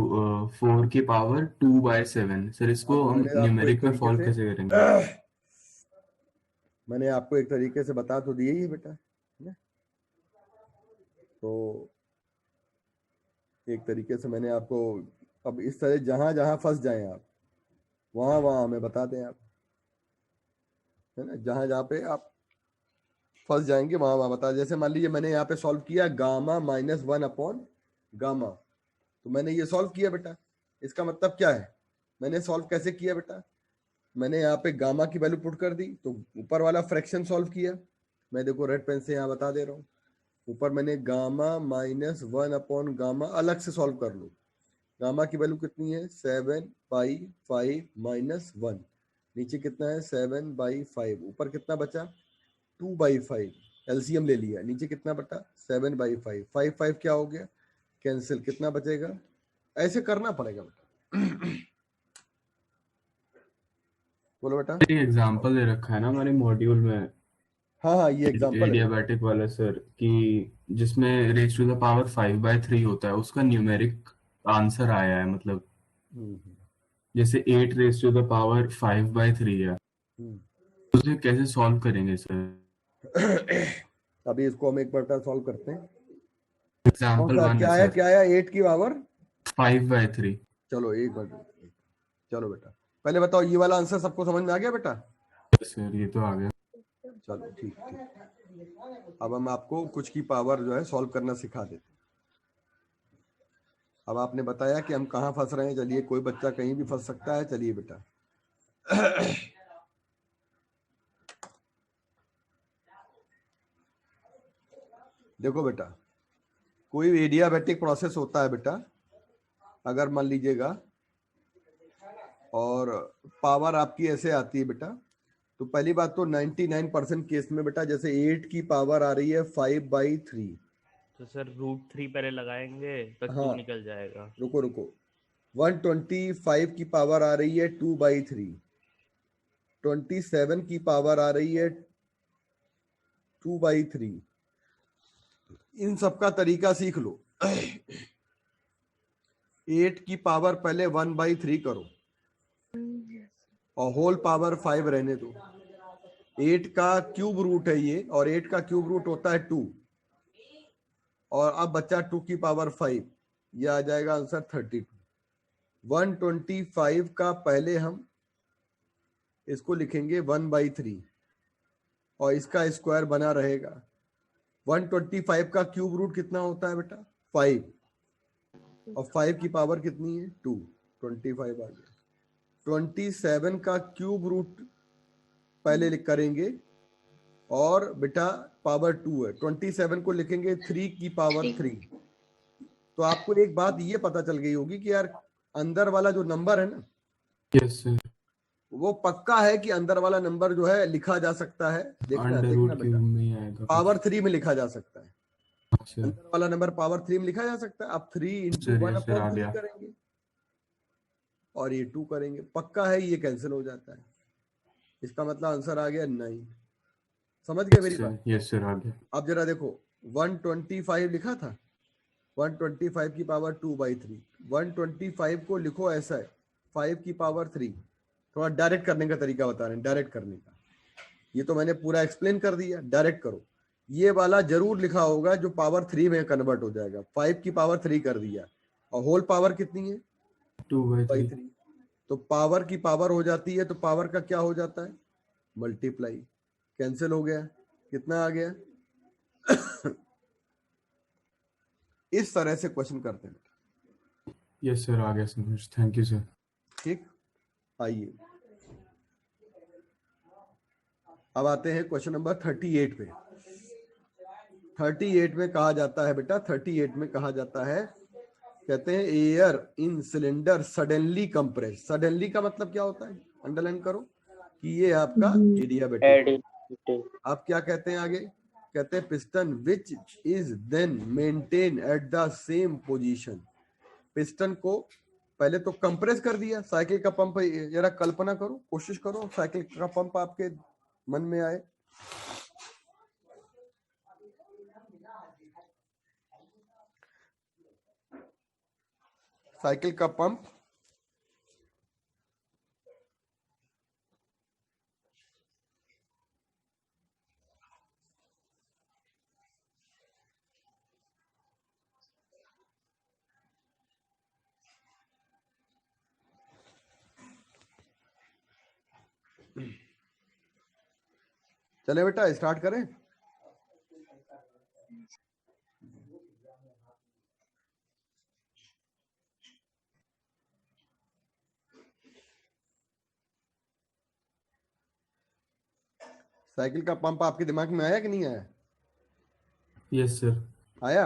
4 की पावर 2/7, सर इसको अब हम मैंने आपको एक न्यूमेरिक में तरीके सॉल्व से कैसे करेंगे। मैंने आपको एक तरीके से बता तो दिया ही है बेटा, है ना? तो एक तरीके से मैंने आपको, अब इस तरह जहां जहां फंस जाएं आप वहां वहां हमें बता दें आप, है ना, जहां जहां पे आप फंस जाएंगे वहां वहां बता। जैसे मान लीजिए मैंने यहाँ पे सॉल्व किया गामा माइनस 1 अपॉन गामा, तो मैंने ये सॉल्व किया बेटा, इसका मतलब क्या है, मैंने सॉल्व कैसे किया बेटा, मैंने यहाँ पे गामा की वैल्यू पुट कर दी तो ऊपर वाला फ्रैक्शन सॉल्व किया, मैं देखो रेड पेन से यहाँ बता दे रहा हूँ, ऊपर मैंने गामा माइनस 1 अपॉन गामा अलग से सॉल्व कर लो, गामा की वैल्यू कितनी है 7/5 माइनस 1, नीचे कितना है 7/5, ऊपर कितना बचा 2/5, एलसीएम ले लिया, नीचे कितना बटा 7/5, 5 क्या हो गया कैंसिल, कितना बचेगा, ऐसे करना पड़ेगा बेटा बोलो बेटा। ये एग्जांपल दे रखा है ना हमारे मॉड्यूल में, हाँ ये एग्जांपल है। एडियाबैटिक वाला सर, कि जिसमें रेज टू द पावर 5/3 होता है उसका न्यूमेरिक आंसर आया है, मतलब जैसे 8 रेज टू द पावर 5/3 है, उसे कैसे सॉल्व करेंगे सर। अभी इसको हम एक बार सॉल्व करते हैं, एग्जांपल 1 है सर, क्या आया 8 की पावर 5/3। चलो एक बार, चलो बेटा पहले बताओ ये वाला आंसर सबको समझ में आ गया बेटा, सर ये तो आ गया। चलो ठीक ठीक, अब हम आपको कुछ की पावर जो है सॉल्व करना सिखा देते हैं। अब आपने बताया कि हम कहाँ फंस रहे हैं। चलिए, कोई बच्चा कहीं भी फंस सकता है। चलिए बेटा, देखो बेटा, कोई एडियाबैटिक प्रोसेस होता है बेटा, अगर मान लीजिएगा, और पावर आपकी ऐसे आती है बेटा, तो पहली बात तो 99% केस में बेटा, जैसे 8 की पावर आ रही है 5/3। तो सर √3 पहले लगाएंगे तो हाँ। 2 निकल जाएगा। रुको 125 की पावर आ रही है 2/3, 27 की पावर आ रही है 2/3। इन सब का तरीका सीख लो। 8 की पावर पहले 1/3 करो और होल पावर 5 रहने दो। 8 का क्यूब रूट है ये, और 8 का क्यूब रूट होता है 2, और अब बच्चा 2 की पावर 5, ये आ जाएगा आंसर 32। 125 का पहले हम इसको लिखेंगे 1/3 और इसका स्क्वायर बना रहेगा। 125 का क्यूब रूट कितना होता है बेटा? 5, और 5 की पावर कितनी है? 2, 25 आ गया। 27 का क्यूब रूट पहले करेंगे, और बेटा पावर 2 है, 27 को लिखेंगे 3 की पावर 3। तो आपको एक बात ये पता चल गई होगी कि यार अंदर वाला जो नंबर है ना, यस सर, वो पक्का है कि अंदर वाला नंबर जो है लिखा जा सकता है। देखना √3 बेटा, में ही आएगा। पावर 3 में लिखा जा सकता है। अच्छा अंदर वाला नंबर पावर 3 में लिखा जा सकता है। आप 3 × सर, 1 yes sir, आ अपॉन 3 गया। करेंगे और ये 2 करेंगे, पक्का है, ये कैंसिल हो जाता है। इसका मतलब आंसर आ गया 9। समझ गए मेरी बात? यस सर, आ गया। अब जरा देखो, 125 लिखा था, 125 की पावर 2/3। 125 को लिखो ऐसा है, 5 की पावर 3। थोड़ा डायरेक्ट करने का तरीका बता रहे हैं, डायरेक्ट करने का। ये तो मैंने पूरा एक्सप्लेन कर दिया, डायरेक्ट करो। ये वाला जरूर लिखा होगा जो पावर 3 में कन्वर्ट हो जाएगा। 5 की पावर 3 कर दिया, और होल पावर कितनी है? 2/3। तो पावर की पावर हो जाती है, तो पावर का क्या हो जाता है? मल्टीप्लाई। कैंसिल हो गया, कितना आ गया? इस तरह से क्वेश्चन करते हैं। यस सर, आ गया समझ। Thank you sir. ठीक, आइए अब आते हैं क्वेश्चन नंबर 38 पे। 38 में कहा जाता है बेटा, 38 में कहा जाता है, कहते हैं air in cylinder suddenly compress. Suddenly का मतलब क्या होता है? अंडरलाइन करो कि ये आपका एडियाबैटिक। आप क्या कहते हैं आगे? कहते हैं piston which is then maintain at the same position. Piston को पहले तो कंप्रेस कर दिया, साइकिल का पंप। जरा कल्पना करो, कोशिश करो साइकिल का पंप आपके मन में आए। साइकिल का पंप चले बेटा, स्टार्ट करें। साइकिल का पंप आपके दिमाग में आया कि नहीं आया? यस सर, आया।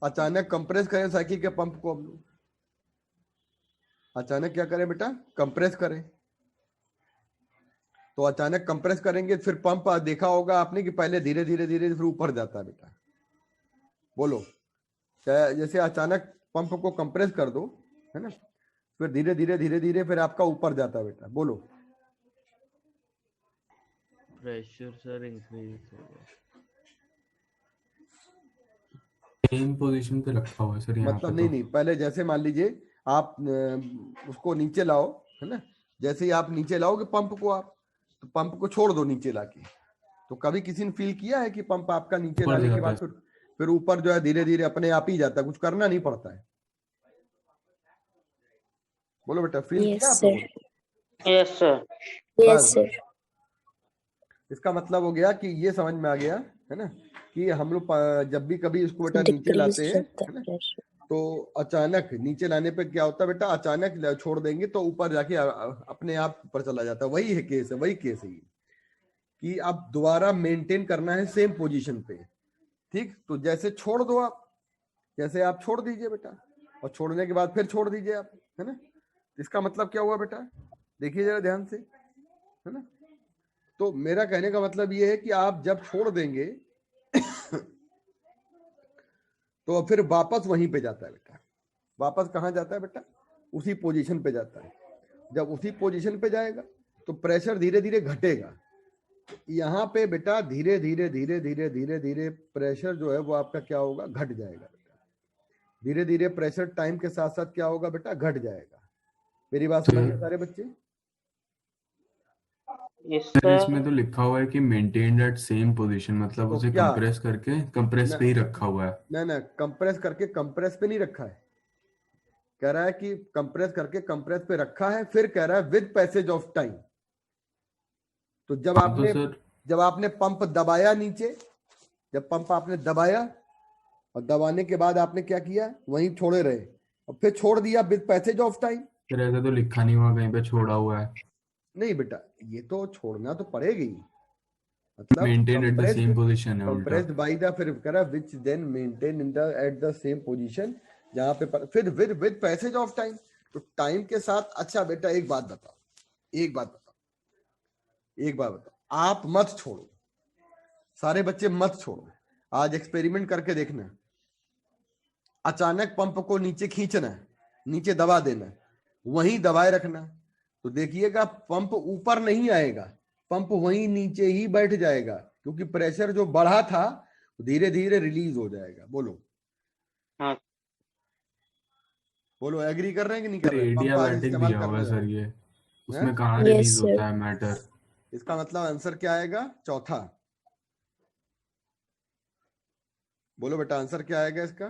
अचानक कंप्रेस करें साइकिल के पंप को। अचानक क्या करें बेटा? कंप्रेस करें। तो अचानक कंप्रेस करेंगे, फिर पंप देखा होगा आपने कि पहले धीरे धीरे धीरे फिर ऊपर जाता है बेटा। बोलो, जैसे अचानक पंप को कंप्रेस कर दो, है ना, फिर धीरे धीरे धीरे धीरे फिर आपका ऊपर जाता है बेटा। बोलो। प्रेशर सर इंक्रीज होगा। सेम पोजीशन पे रखा हुआ है सर यहाँ मतलब पे। नहीं, पहले जैसे मान लीजिए आप उसको नीचे लाओ, है ना, जैसे ही आप नीचे लाओगे पंप को, आप तो पंप को छोड़ दो नीचे लाके। तो कभी किसी ने फील किया है कि पंप आपका नीचे लाने के बाद फिर ऊपर जो है धीरे धीरे अपने आप ही जाता है, कुछ करना नहीं पड़ता है? बोलो बेटा, फील किया आप लोगों ने? Yes sir. Yes sir. इसका मतलब हो गया कि ये समझ में आ गया, है ना, कि हम लोग जब भी कभी इसको बेटा नीचे लाते हैं, है ना, तो अचानक नीचे लाने पे क्या होता है बेटा, अचानक छोड़ देंगे तो ऊपर जाके अपने आप ऊपर चला जाता है। वही है केस है, वही केस है कि अब दोबारा मेंटेन करना है सेम पोजीशन पे। ठीक, तो जैसे छोड़ दो आप, जैसे आप छोड़ दीजिए बेटा, और छोड़ने के बाद फिर छोड़ दीजिए आप, है ना। इसका मतलब क्या हुआ बेटा, देखिए जरा ध्यान से, है ना। तो मेरा कहने का मतलब ये है कि आप जब छोड़ देंगे तो फिर वापस वहीं पे जाता है बेटा। वापस कहाँ जाता है बेटा, उसी पोजीशन पे जाता है। जब उसी पोजीशन पे जाएगा तो प्रेशर धीरे धीरे घटेगा। यहाँ पे बेटा धीरे धीरे धीरे धीरे धीरे धीरे प्रेशर जो है वो आपका क्या होगा, घट जाएगा बेटा। धीरे धीरे प्रेशर टाइम के साथ साथ क्या होगा बेटा, घट जाएगा। मेरी बात समझ रहे सारे बच्चे? सर इसमें तो लिखा हुआ है कि मेंटेन्ड एट सेम पोजीशन, मतलब तो उसे क्या? कंप्रेस करके कंप्रेस पे ही रखा हुआ है। ना कंप्रेस करके कंप्रेस पे नहीं रखा है, कह रहा है कि कंप्रेस करके कंप्रेस पे रखा है, फिर कह रहा है विद पैसेज ऑफ टाइम। तो जब आपने जब आपने पंप दबाया नीचे, जब पंप आपने दबाया और दबाने के बाद आपने क्या किया, वहीं छोड़े रहे और फिर छोड़ दिया with passage of time. Sir ऐसा तो लिखा नहीं हुआ कहीं पे छोड़ा हुआ है। नहीं बेटा, ये तो छोड़ना तो पड़ेगा ही, मतलब maintain at the same position है उल्टा। कंप्रेस्ड बाय द, फिर करा which then maintain in the at the same position, जहां पे फिर विद पैसेज ऑफ टाइम। तो टाइम के साथ। अच्छा बेटा एक बात बताओ, एक बात बताओ, आप मत छोड़ो, सारे बच्चे मत छोड़ो। आज एक्सपेरिमेंट करके देखना, अचानक पंप को नीचे खींचना है, नीचे दबा देना है, वहीं दबाए रखना, तो देखिएगा पंप ऊपर नहीं आएगा, पंप वहीं नीचे ही बैठ जाएगा, क्योंकि प्रेशर जो बढ़ा था धीरे धीरे रिलीज हो जाएगा। बोलो हाँ बोलो, एग्री कर रहे हैं कि नहीं कर रहे हैं? पंप आज एडियाबैटिक इस्तेमाल दिया हुआ है करना सर, है। ये उसमें कहाँ रिलीज होता है मैटर। इसका मतलब आंसर क्या आएगा, चौथा। बोलो बेटा आंसर क्या आएगा इसका?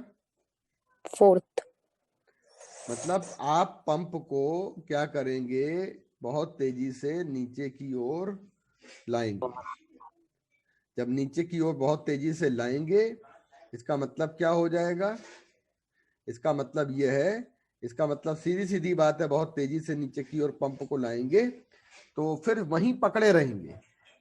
फोर्थ। मतलब आप पंप को क्या करेंगे, बहुत तेजी से नीचे की ओर लाएंगे। जब नीचे की ओर बहुत तेजी से लाएंगे, इसका मतलब क्या हो जाएगा, इसका मतलब यह है, इसका मतलब सीधी सीधी बात है, बहुत तेजी से नीचे की ओर पंप को लाएंगे तो फिर वहीं पकड़े रहेंगे।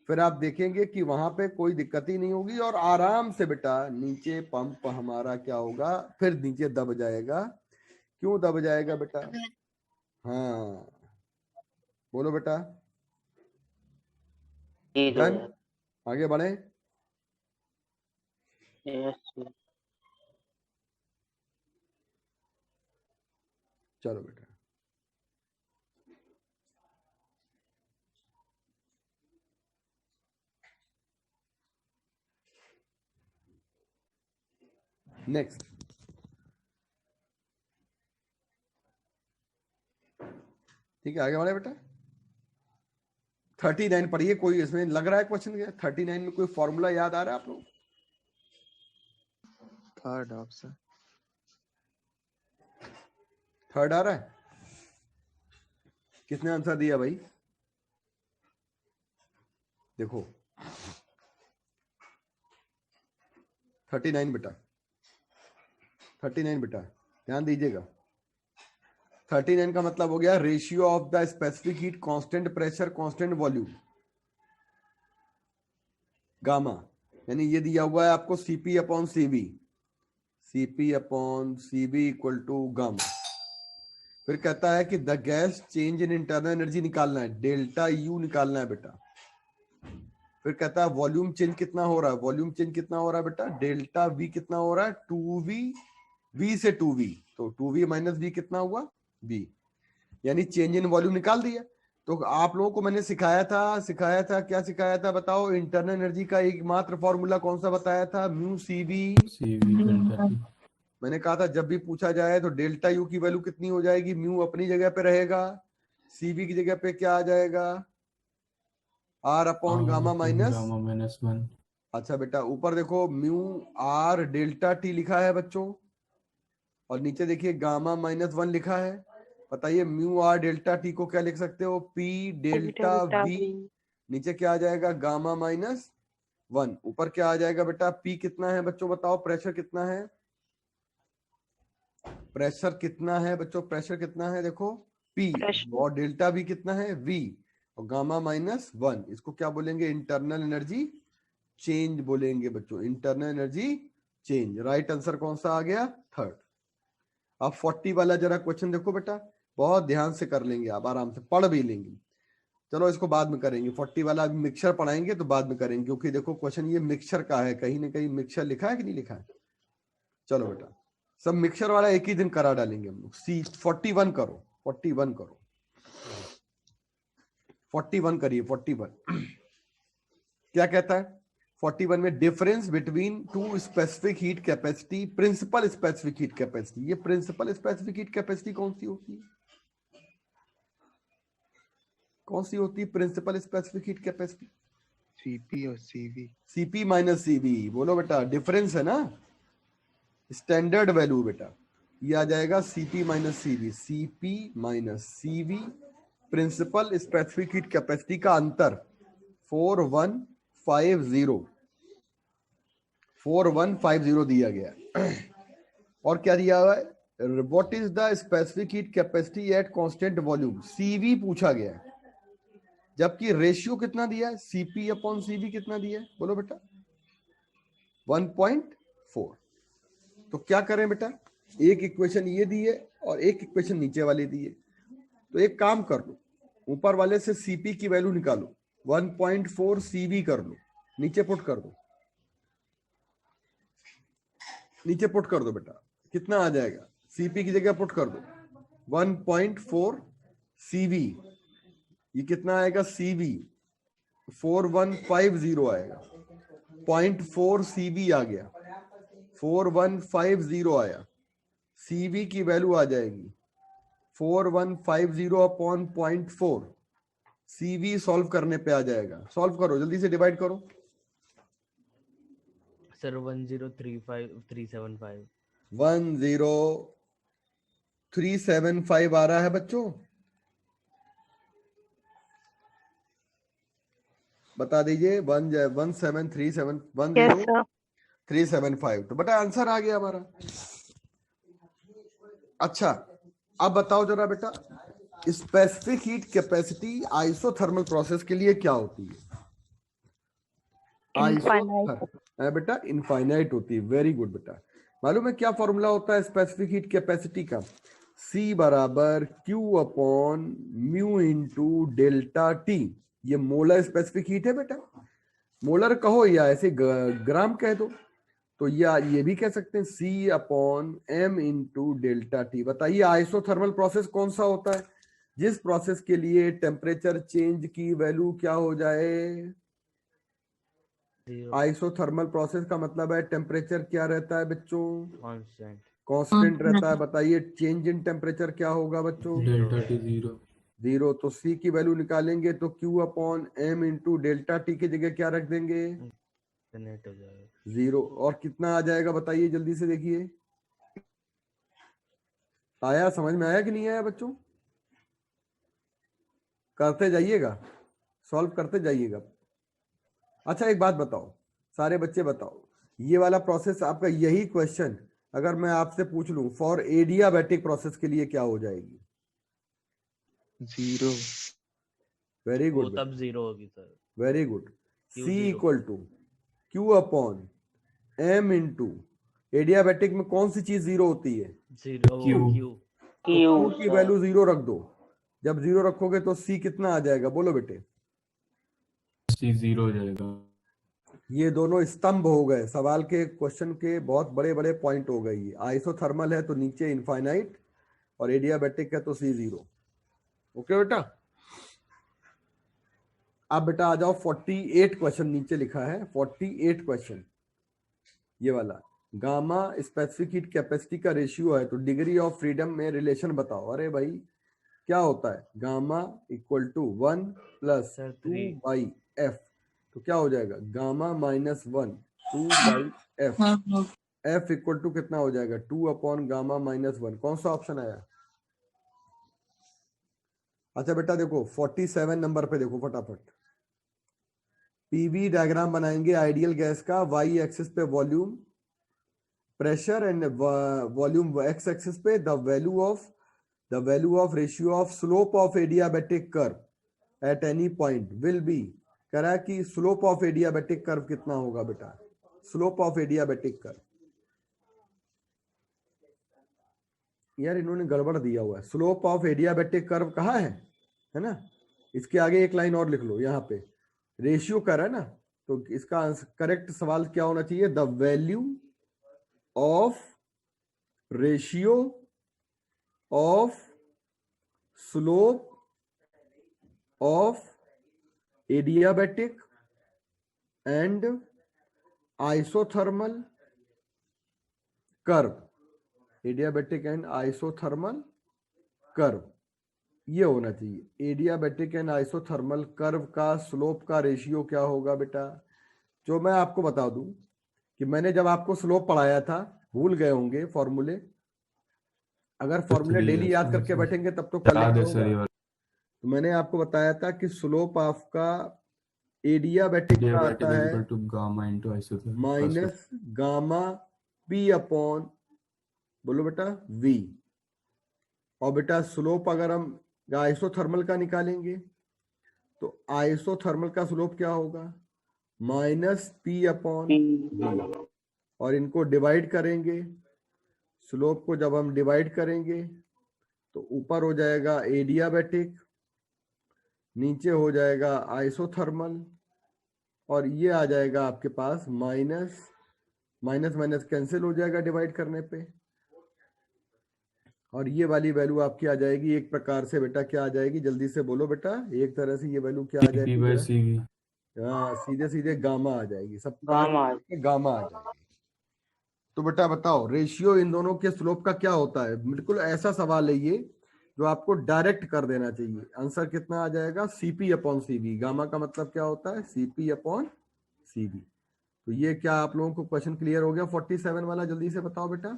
फिर आप देखेंगे कि वहां पे कोई दिक्कत ही नहीं होगी और आराम से बेटा नीचे पंप हमारा क्या होगा, फिर नीचे दब जाएगा। क्यों दब जाएगा बेटा? हाँ बोलो बेटा। डन, आगे बढ़े। चलो बेटा, नेक्स्ट। ठीक है आगे बढ़े बेटा। 39 पढ़िए। कोई इसमें लग रहा है क्वेश्चन क्या? 39 में कोई फॉर्मूला याद आ रहा है आप लोग? थर्ड ऑप्शन, थर्ड आ रहा है? किसने आंसर दिया भाई? देखो 39 बेटा, 39 बेटा ध्यान दीजिएगा। 39 का मतलब हो गया ratio of the specific heat constant pressure constant volume gamma, यानी ये दिया हुआ है आपको CP upon CV, CP upon CV equal to gamma. फिर कहता है कि the gas change in internal energy निकालना है, डेल्टा यू निकालना है बेटा। फिर कहता है वॉल्यूम चेंज कितना हो रहा है, वॉल्यूम चेंज कितना हो रहा है बेटा, डेल्टा वी कितना हो रहा है, 2v, v से 2v, तो 2v माइनस v कितना हुआ, v, यानी चेंज इन वॉल्यूम निकाल दिया। तो आप लोगों को मैंने सिखाया था क्या सिखाया था बताओ? इंटरनल एनर्जी का एकमात्र फॉर्मूला कौन सा बताया था? Mu CV. मैंने कहा था जब भी पूछा जाए तो डेल्टा यू की वैल्यू कितनी हो जाएगी, म्यू अपनी जगह पे रहेगा, सीवी की जगह पे क्या आ जाएगा, आर अपॉन गामा माइनस 1। अच्छा बेटा ऊपर देखो म्यू आर डेल्टा टी लिखा है बच्चों, और नीचे देखिए गामा माइनस 1 लिखा है। बताइए म्यू आर डेल्टा टी को क्या लिख सकते हो? पी डेल्टा वी, नीचे क्या आ जाएगा, गामा माइनस 1, ऊपर क्या आ जाएगा बेटा, पी कितना है बच्चों बताओ, प्रेशर कितना है, प्रेशर कितना है बच्चों, प्रेशर कितना है देखो P, Pressure. और डेल्टा भी कितना है V, और गामा -1, इसको क्या बोलेंगे, इंटरनल एनर्जी चेंज बोलेंगे बच्चों, internal energy change. Right answer कौन सा आ गया, थर्ड। अब 40 वाला जरा क्वेश्चन देखो बेटा, बहुत ध्यान से कर लेंगे आप, आराम से पढ़ भी लेंगे। चलो इसको बाद में करेंगे, 40 वाला मिक्सचर पढ़ाएंगे तो बाद में करेंगे, क्योंकि देखो क्वेश्चन ये मिक्सचर का है, कहीं ना कहीं मिक्सचर लिखा है कि नहीं लिखा है। चलो बेटा सब मिक्सचर वाला एक ही दिन करा डालेंगे हम लोग। 41 करो, 41 करो, 41 करिए, 41 क्या कहता है 41 में, difference between two specific heat capacity, principal specific heat capacity. ये प्रिंसिपल स्पेसिफिक हीट कैपेसिटी कौन सी होती है, कौन सी होती है principal specific heat capacity? CP और सीवी। सीपी माइनस सीवी, बोलो बेटा, डिफरेंस है ना, स्टैंडर्ड वैल्यू बेटा, ये आ जाएगा CP minus CV. CP minus CV principal specific heat capacity का अंतर 4150 दिया गया है। और क्या दिया हुआ है, what is the specific heat capacity at constant volume, CV पूछा गया है, जबकि रेशियो कितना दिया है, सीपी अपॉन सीवी कितना दिया है, बोलो बेटा 1.4। तो क्या करें बेटा, एक इक्वेशन ये दी है और एक इक्वेशन नीचे वाली दी है, तो एक काम कर लो, ऊपर वाले से सीपी की वैल्यू निकालो, 1.4 सीवी कर लो, नीचे पुट कर दो, नीचे पुट कर दो बेटा, कितना आ जाएगा, सीपी की जगह पुट कर दो 1.4 सीवी, ये कितना आएगा सीवी 4150 आएगा, 0.4 सीवी आ गया, 4150 आया, सीवी की वैल्यू आ जाएगी 4150 अपॉन 0.4, सीवी सॉल्व करने पे आ जाएगा। सॉल्व करो, जल्दी से डिवाइड करो सर 1035375 10375 आ रहा है बच्चों, बता दीजिए 17375 तो बेटा आंसर आ गया हमारा। अच्छा अब बताओ जरा बेटा, specific heat capacity isothermal process के लिए क्या होती है? बेटा इनफाइनाइट होती है। वेरी गुड बेटा, मालूम है क्या फॉर्मूला होता है स्पेसिफिक हीट कैपेसिटी का? C बराबर Q upon mu into delta T. ये मोलर स्पेसिफिक हीट है बेटा, मोलर कहो या ऐसे ग्राम कह दो, तो ये भी कह सकते हैं C upon M into delta T. बताइए आइसोथर्मल प्रोसेस कौन सा होता है? जिस प्रोसेस के लिए टेम्परेचर चेंज की वैल्यू क्या हो जाए? आइसोथर्मल प्रोसेस का मतलब है टेम्परेचर क्या रहता है बच्चों? कांस्टेंट रहता है। बताइए चेंज इन टेम्परेचर क्या होगा बच्चों? Delta T 0। तो C की वैल्यू निकालेंगे तो Q upon M into delta T की जगह क्या रख देंगे? 0। और कितना आ जाएगा बताइए जल्दी से देखिए, आया समझ में आया कि नहीं आया बच्चों? करते जाइएगा, सॉल्व करते जाइएगा। अच्छा एक बात बताओ, सारे बच्चे बताओ, ये वाला प्रोसेस आपका, यही क्वेश्चन अगर मैं आपसे पूछ लूं फॉर एडियाबैटिक प्रोसेस के लिए क्या हो जाएगी? 0। वेरी गुड, तब 0 होगी sir. Very good. C equal to Q upon M into, adiabatic में कौन सी चीज 0 होती है? Q Q की वैल्यू 0 रख दो। जब 0 रखोगे तो C कितना आ जाएगा? बोलो बेटे। C 0 हो जाएगा। ये दोनों स्तंभ हो गए सवाल के, क्वेश्चन के बहुत बड़े बड़े पॉइंट हो गए। ये आइसोथर्मल है तो नीचे इनफाइनाइट, और एडियाबैटिक है तो C 0। ओके बेटा, अब बेटा आ जाओ 48 क्वेश्चन नीचे लिखा है, 48 क्वेश्चन ये वाला। गामा स्पेसिफिक हीट कैपेसिटी का रेशियो है तो डिग्री ऑफ फ्रीडम में रिलेशन बताओ। अरे भाई क्या होता है? Gamma equal to 1 plus 2 by F, तो क्या हो जाएगा? Gamma minus 1 2 by F. F equal to कितना हो जाएगा? 2 अपॉन गामा माइनस 1। कौन सा ऑप्शन आया? अच्छा बेटा देखो 47 नंबर पे देखो फटाफट, पीवी डायग्राम बनाएंगे आइडियल गैस का। वाई एक्सिस पे volume, pressure and volume X axis पे the value of ratio of slope of adiabatic curve at any point will be, कह रहा है कि स्लोप ऑफ एडियाबैटिक कर्व कितना होगा बेटा, स्लोप ऑफ एडियाबैटिक कर्व। यार इन्होंने गड़बड़ दिया हुआ है, स्लोप ऑफ एडियाबैटिक कर्व कहाँ है ना, इसके आगे एक लाइन और लिख लो, यहाँ पे रेशियो कर है ना, तो इसका करेक्ट सवाल क्या होना चाहिए, the value of ratio of slope of adiabatic and isothermal curve, adiabatic and isothermal curve, ये होना चाहिए। एडियाबैटिक एंड आइसोथर्मल कर्व का स्लोप का रेशियो क्या होगा बेटा, जो मैं आपको बता दूं कि मैंने जब आपको स्लोप पढ़ाया था, भूल गए होंगे फॉर्मूले, अगर फॉर्मूले डेली याद करके बैठेंगे तब तो कल होगा। तो मैंने आपको बताया था कि स्लोप आपका एडियाबैटिक का आता है माइनस गामा पी अपॉन, बोलो बेटा, वी। और बेटा स्लोप अगर हम आइसोथर्मल का निकालेंगे तो आइसोथर्मल का स्लोप क्या होगा, माइनस पी अपॉन वी। और इनको डिवाइड करेंगे, स्लोप को जब हम डिवाइड करेंगे तो ऊपर हो जाएगा एडियाबैटिक, नीचे हो जाएगा आइसोथर्मल, और ये आ जाएगा आपके पास माइनस माइनस कैंसिल हो जाएगा डिवाइड करने पे, और ये वाली वैल्यू आपकी आ जाएगी एक प्रकार से बेटा, क्या आ जाएगी, जल्दी से बोलो बेटा, एक तरह से ये वैल्यू क्या आ जाएगी, हाँ सीधे सीधे गामा आ जाएगी, सब गामा आ जाएगी। तो बेटा बताओ रेशियो इन दोनों के स्लोप का क्या होता है, बिल्कुल ऐसा सवाल है ये जो आपको डायरेक्ट कर देना चाहिए। आंसर कितना आ जाएगा, सीपी अपॉन सीवी। गामा का मतलब क्या होता है, सीपी अपॉन सीवी। तो ये क्या आप लोगों को क्वेश्चन क्लियर हो गया 47 वाला, जल्दी से बताओ बेटा,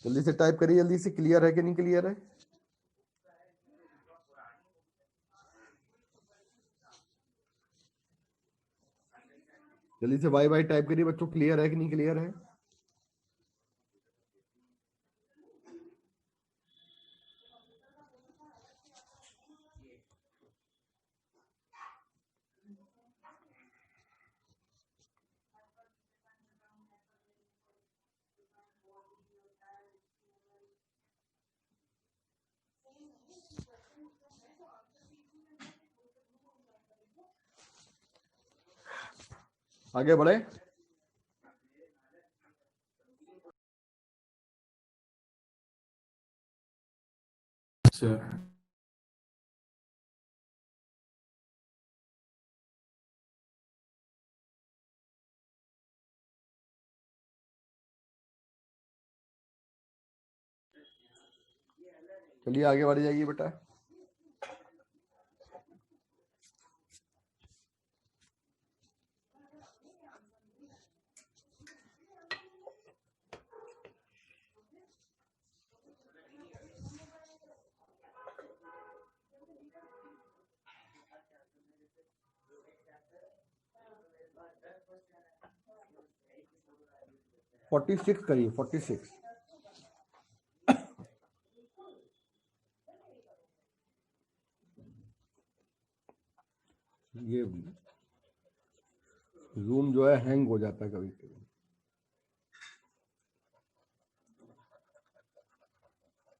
जल्दी से टाइप करिए, जल्दी से, क्लियर है कि नहीं क्लियर है। जल्दी से बाय बाय टाइप करिए बच्चों, क्लियर है कि नहीं क्लियर है। आगे बढ़े। चलिए आगे बढ़ जाइए बेटा। फोर्टी सिक्स करिए, 46। ये जूम जो है हैंग हो जाता है कभी कभी।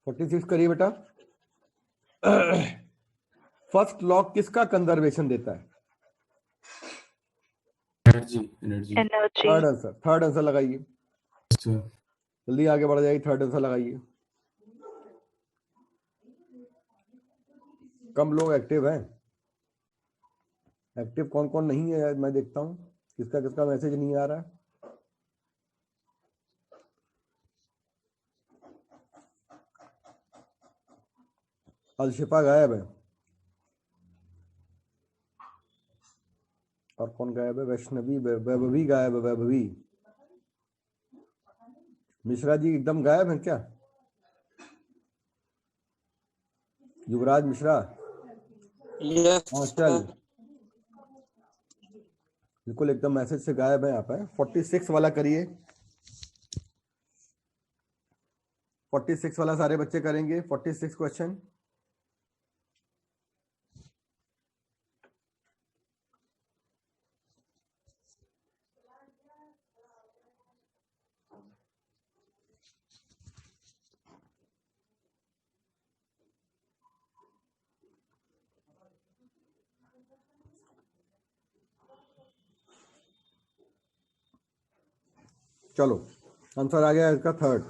फोर्टी सिक्स करिए बेटा। फर्स्ट लॉ किसका कंजर्वेशन देता है, एनर्जी। थर्ड आंसर लगाइए, जल्दी आगे बढ़ जाइए, थर्ड आंसर लगाइए। कम लोग एक्टिव हैं, एक्टिव कौन कौन नहीं है मैं देखता हूँ, किसका किसका मैसेज नहीं आ रहा है। अलशिफा गायब है, और कौन गायब है, वैष्णवी, वैभवी गायब है, वैभवी। मिश्रा जी एकदम गायब है क्या, युवराज मिश्रा। हाँ चल, बिल्कुल एकदम मैसेज से गायब है यहाँ पे। 46 वाला करिए। 46 वाला सारे बच्चे करेंगे। 46 क्वेश्चन। चलो आंसर आ गया इसका थर्ड।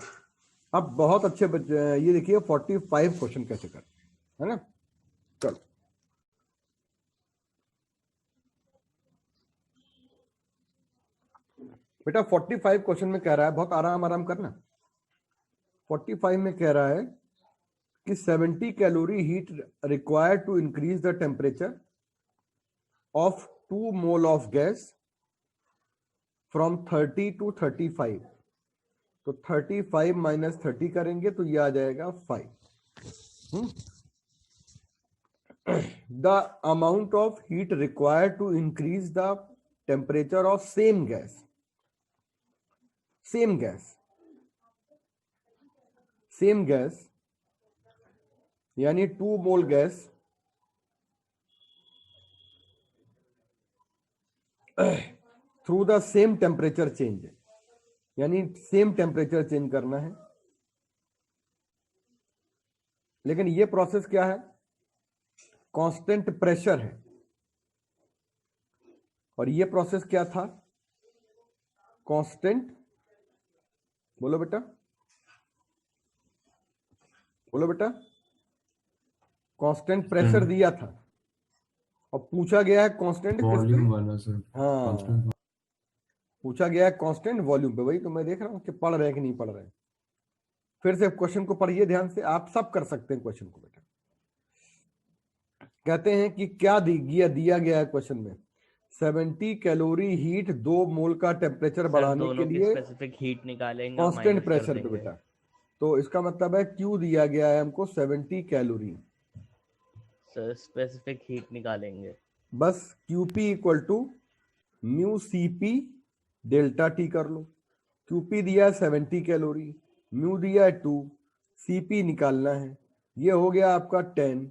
अब बहुत अच्छे बच्चे, ये देखिए 45 क्वेश्चन कैसे करते है ना। चलो बेटा 45 क्वेश्चन में कह रहा है, बहुत आराम आराम करना। 45 में कह रहा है कि 70 calorie heat required to increase the temperature of 2 mole of gas from 30 to 35। तो 35 माइनस 30 करेंगे तो ये आ जाएगा 5। The amount of heat required to increase the temperature of same gas, same gas यानी 2 mole gas through the same temperature change, यानी same temperature change करना है। लेकिन ये प्रोसेस क्या है, कांस्टेंट प्रेशर है। और ये प्रोसेस क्या था, कांस्टेंट, बोलो बेटा, बोलो बेटा, कांस्टेंट प्रेशर दिया था और पूछा गया है कांस्टेंट वॉल्यूम वाला सर। हाँ, पूछा गया है कांस्टेंट वॉल्यूम पे। वही तो मैं देख रहा हूं कि पढ़ रहे हैं कि नहीं पढ़ रहे हैं। फिर से क्वेश्चन को पढ़िए ध्यान से, आप सब कर सकते हैं क्वेश्चन को बेटा। कहते हैं कि क्या दिया गया है क्वेश्चन में, 70 कैलोरी हीट 2 मोल का टेम्परेचर बढ़ाने के लिए स्पेसिफिक हीट निकालेंगे कांस्टेंट प्रेशर पे बेटा। तो इसका मतलब है क्यू दिया गया है हमको 70 कैलोरी, स्पेसिफिक हीट निकालेंगे। बस QP equal to mu CP delta T कर लो। क्यूपी दिया है 70 कैलोरी, म्यू दिया है 2, सीपी निकालना है। ये हो गया आपका 10,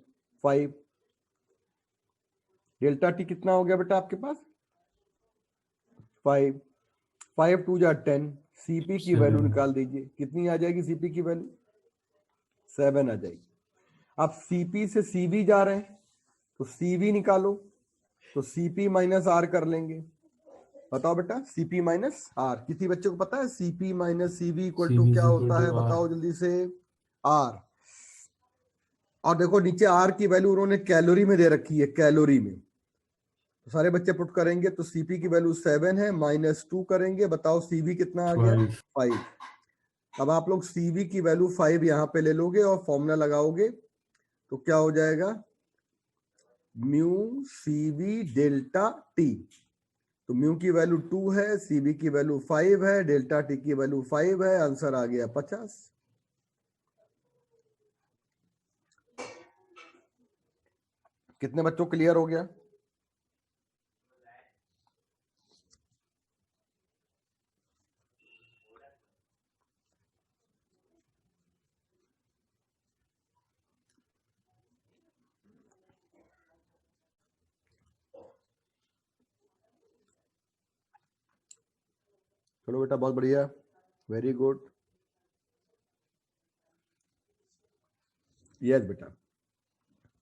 5। डेल्टा टी कितना हो गया बेटा आपके पास, 5, 5 2 जा 10। सीपी की वैल्यू निकाल दीजिए, कितनी आ जाएगी सीपी की वैल्यू, 7 आ जाएगी। अब सीपी से सीवी जा रहे हैं तो सीवी निकालो, तो सीपी माइनस आर कर लेंगे। बताओ बेटा, सीपी माइनस आर, किसी बच्चे को पता है CP minus CV equal to क्या होता है, बताओ जल्दी से, आर। और देखो नीचे आर की वैल्यू उन्होंने कैलोरी में दे रखी है, कैलोरी में। तो सारे बच्चे पुट करेंगे तो सीपी की वैल्यू 7 है, माइनस 2 करेंगे, बताओ सीवी कितना आ गया, 5। अब आप लोग सीवी की वैल्यू 5 यहाँ पे ले लोगे और फॉर्मूला लगाओगे तो क्या हो जाएगा, म्यू सीवी डेल्टा टी। तो म्यू की वैल्यू 2 है, सीवी की वैल्यू 5 है, डेल्टा टी की वैल्यू 5 है। आंसर आ गया 50। कितने बच्चों क्लियर हो गया? चलो बेटा, बहुत बढ़िया, वेरी गुड। यस बेटा,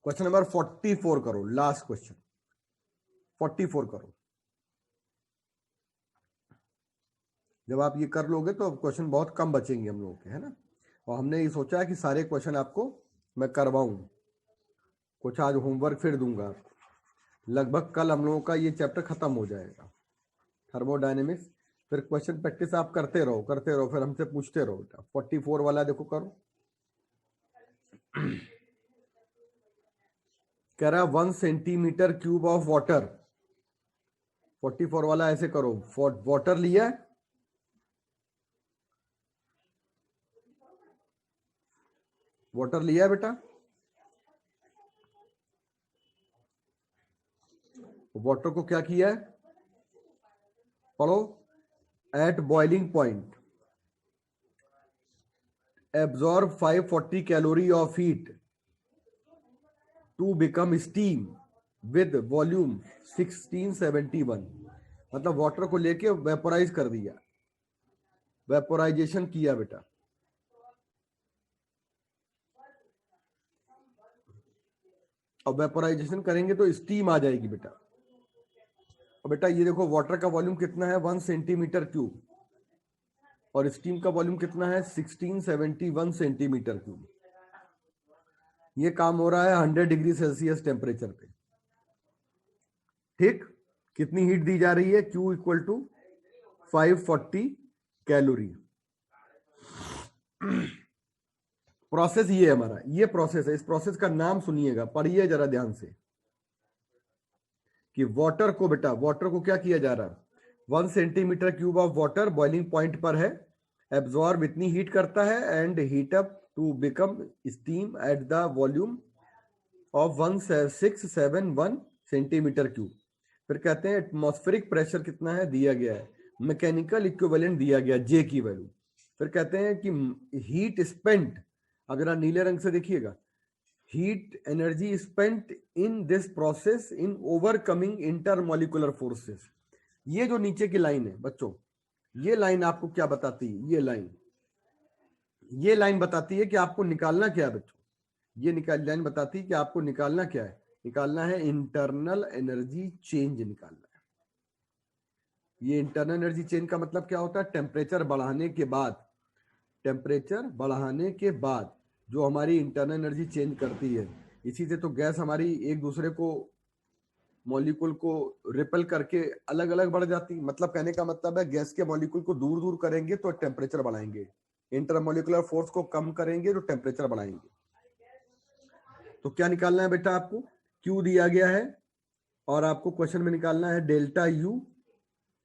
क्वेश्चन नंबर 44 करो, लास्ट क्वेश्चन 44 करो। जब आप ये कर लोगे तो क्वेश्चन बहुत कम बचेंगे हम लोगों के, है ना। और हमने ये सोचा है कि सारे क्वेश्चन आपको मैं करवाऊं, कुछ आज होमवर्क फिर दूंगा आपको। लगभग कल हम लोगों का ये चैप्टर खत्म हो जाएगा, थर्मोडायनेमिक्स। फिर क्वेश्चन प्रैक्टिस आप करते रहो, फिर हमसे पूछते रहो बेटा। 44 वाला देखो करो। कह रहा है 1 सेंटीमीटर क्यूब ऑफ वाटर। 44 वाला ऐसे करो, वाटर लिया है, वाटर लिया है बेटा, वाटर को क्या किया है, पढ़ो। At boiling point absorb 540 calorie of heat to become steam with volume 1671। मतलब वाटर को लेके वेपोराइज कर दिया, वेपोराइजेशन किया बेटा। और वेपोराइजेशन करेंगे तो स्टीम आ जाएगी बेटा। और बेटा ये देखो वाटर का वॉल्यूम कितना है 1 सेंटीमीटर क्यूब, और स्टीम का वॉल्यूम कितना है 1671 सेंटीमीटर क्यूब। ये काम हो रहा है 100 डिग्री सेल्सियस टेम्परेचर पे। ठीक, कितनी हीट दी जा रही है? Q equal to 540 calorie. Process ये है हमारा, ये प्रोसेस है। इस प्रोसेस का नाम सुनिएगा, पढ़िए जरा ध्यान से कि वाटर को बेटा, वाटर को क्या किया जा रहा है? 1 centimetre cube of water boiling point पर है, एब्जॉर्ब इतनी हीट करता है and heat up to become steam at the volume of 1671 centimetre cube. फिर कहते हैं एटमॉस्फेरिक प्रेशर कितना है? दिया गया है। मैकेनिकल इक्विवेलेंट दिया गया जे की वैल्यू। फिर कहते हैं कि हीट स्पेंट, अब जरा नीले रंग से देखिएगा, heat energy spent in this process in overcoming intermolecular forces. ये जो नीचे की लाइन है बच्चों, ये लाइन आपको क्या बताती है? ये लाइन बताती है कि आपको निकालना क्या है बच्चों। ये लाइन बताती है कि आपको निकालना क्या है? निकालना है इंटरनल एनर्जी चेंज निकालना है। ये इंटरनल एनर्जी चेंज का मतलब क्या होता है? टेम्परेचर बढ़ाने के बाद जो हमारी इंटरनल एनर्जी चेंज करती है। इसी से तो गैस हमारी एक दूसरे को, मॉलिक्यूल को रिपेल करके अलग अलग बढ़ जाती। मतलब कहने का मतलब है गैस के मॉलिक्यूल को दूर दूर करेंगे तो टेम्परेचर बढ़ाएंगे, इंटरमॉलिक्यूलर फोर्स को कम करेंगे तो टेम्परेचर बढ़ाएंगे। तो क्या निकालना है बेटा आपको? Q दिया गया है और आपको क्वेश्चन में निकालना है डेल्टा U।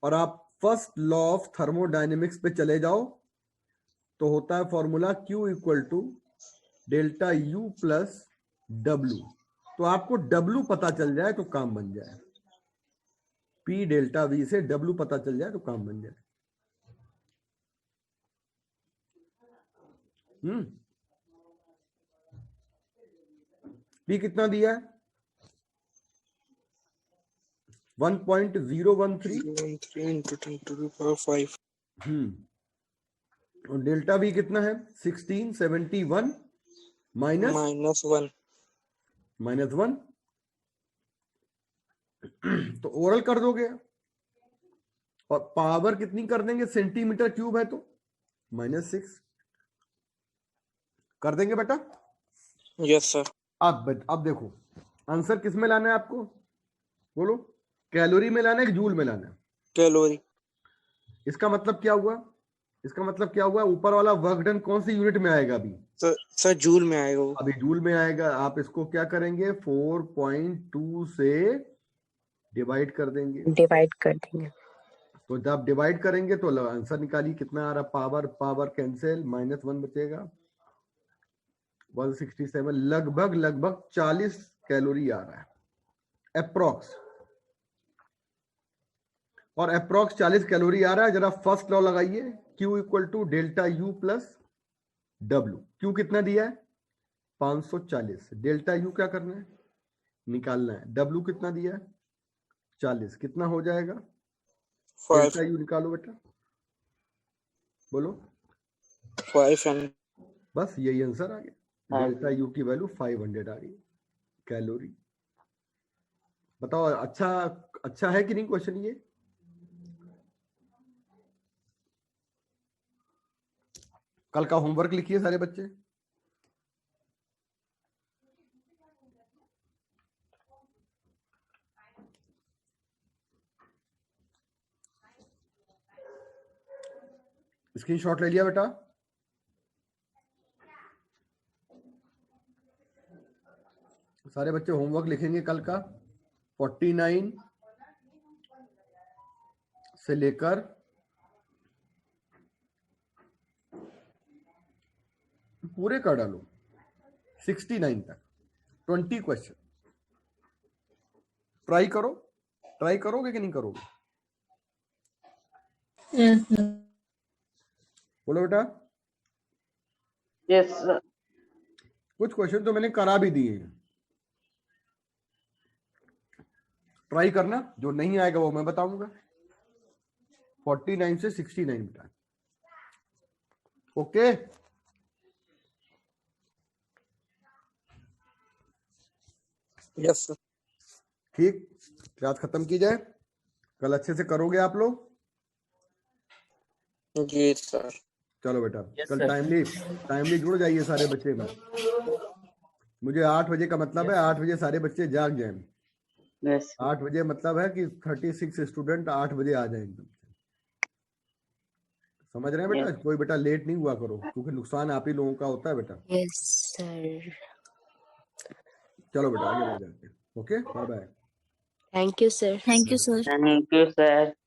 और आप फर्स्ट लॉ ऑफ थर्मोडायनेमिक्स पे चले जाओ तो होता है formula Q equal to delta U plus W। तो आपको W पता चल जाए तो काम बन जाए। P डेल्टा V से W पता चल जाए तो काम बन जाए। P कितना दिया है? 1.013 into 10 to the power 5। और डेल्टा V कितना है? 1671 minus 1। तो ओरल कर दोगे और पावर कितनी कर देंगे? सेंटीमीटर क्यूब है तो -6 कर देंगे बेटा। Yes sir. अब देखो आंसर किस में लाना है आपको? बोलो, कैलोरी में लाना है कि जूल में लाना है? कैलोरी। इसका मतलब क्या हुआ? ऊपर वाला वर्क डन कौन सी यूनिट में आएगा? अभी सर जूल में आएगा वो। अभी जूल में आएगा। आप इसको क्या करेंगे? 4.2 से डिवाइड कर देंगे। तो जब डिवाइड करेंगे तो आंसर निकालिए कितना आ रहा। पावर कैंसिल, -1 बचेगा, 167। लगभग 40 कैलोरी आ रहा है अप्रोक्स। और अप्रोक्स 40 कैलोरी आ रहा है। जरा फर्स्ट लॉ लगाइए, Q equal to delta U plus W। Q कितना दिया है? 540। डेल्टा U क्या करना है? निकालना है। W कितना दिया है? 40। कितना हो जाएगा? डेल्टा U निकालो बेटा, बोलो। 500। बस यही आंसर आ गया। डेल्टा U की वैल्यू 500 आ गई कैलोरी। बताओ अच्छा है कि नहीं क्वेश्चन ये? कल का होमवर्क लिखिए सारे बच्चे। स्क्रीनशॉट ले लिया बेटा? सारे बच्चे होमवर्क लिखेंगे कल का 49 से लेकर पूरे कर डालो 69 तक, 20 क्वेश्चन। ट्राई करोगे कि नहीं करोगे? बोलो बेटा। Yes sir. कुछ क्वेश्चन तो मैंने करा भी दिए हैं, ट्राई करना, जो नहीं आएगा वो मैं बताऊंगा। 49 से 69 बेटा। Okay, yes sir. ठीक, क्लास खत्म की जाए। कल अच्छे से करोगे आप लोग? जी सर। चलो बेटा, Yes, कल sir. टाइमली जुड़ जाइए सारे बच्चे में। मुझे 8 बजे का मतलब है 8 बजे सारे बच्चे जाग जाएं। यस 8 बजे मतलब है कि 36 स्टूडेंट 8 बजे आ जाए एकदम। समझ रहे हैं बेटा? कोई बेटा लेट नहीं हुआ करो, क्योंकि नुकसान आप ही लोगों का होता है बेटा। Yes sir. चलो बेटा आगे बढ़ जाते हैं। Okay, bye bye. Thank you sir. Thank you sir. Thank you sir.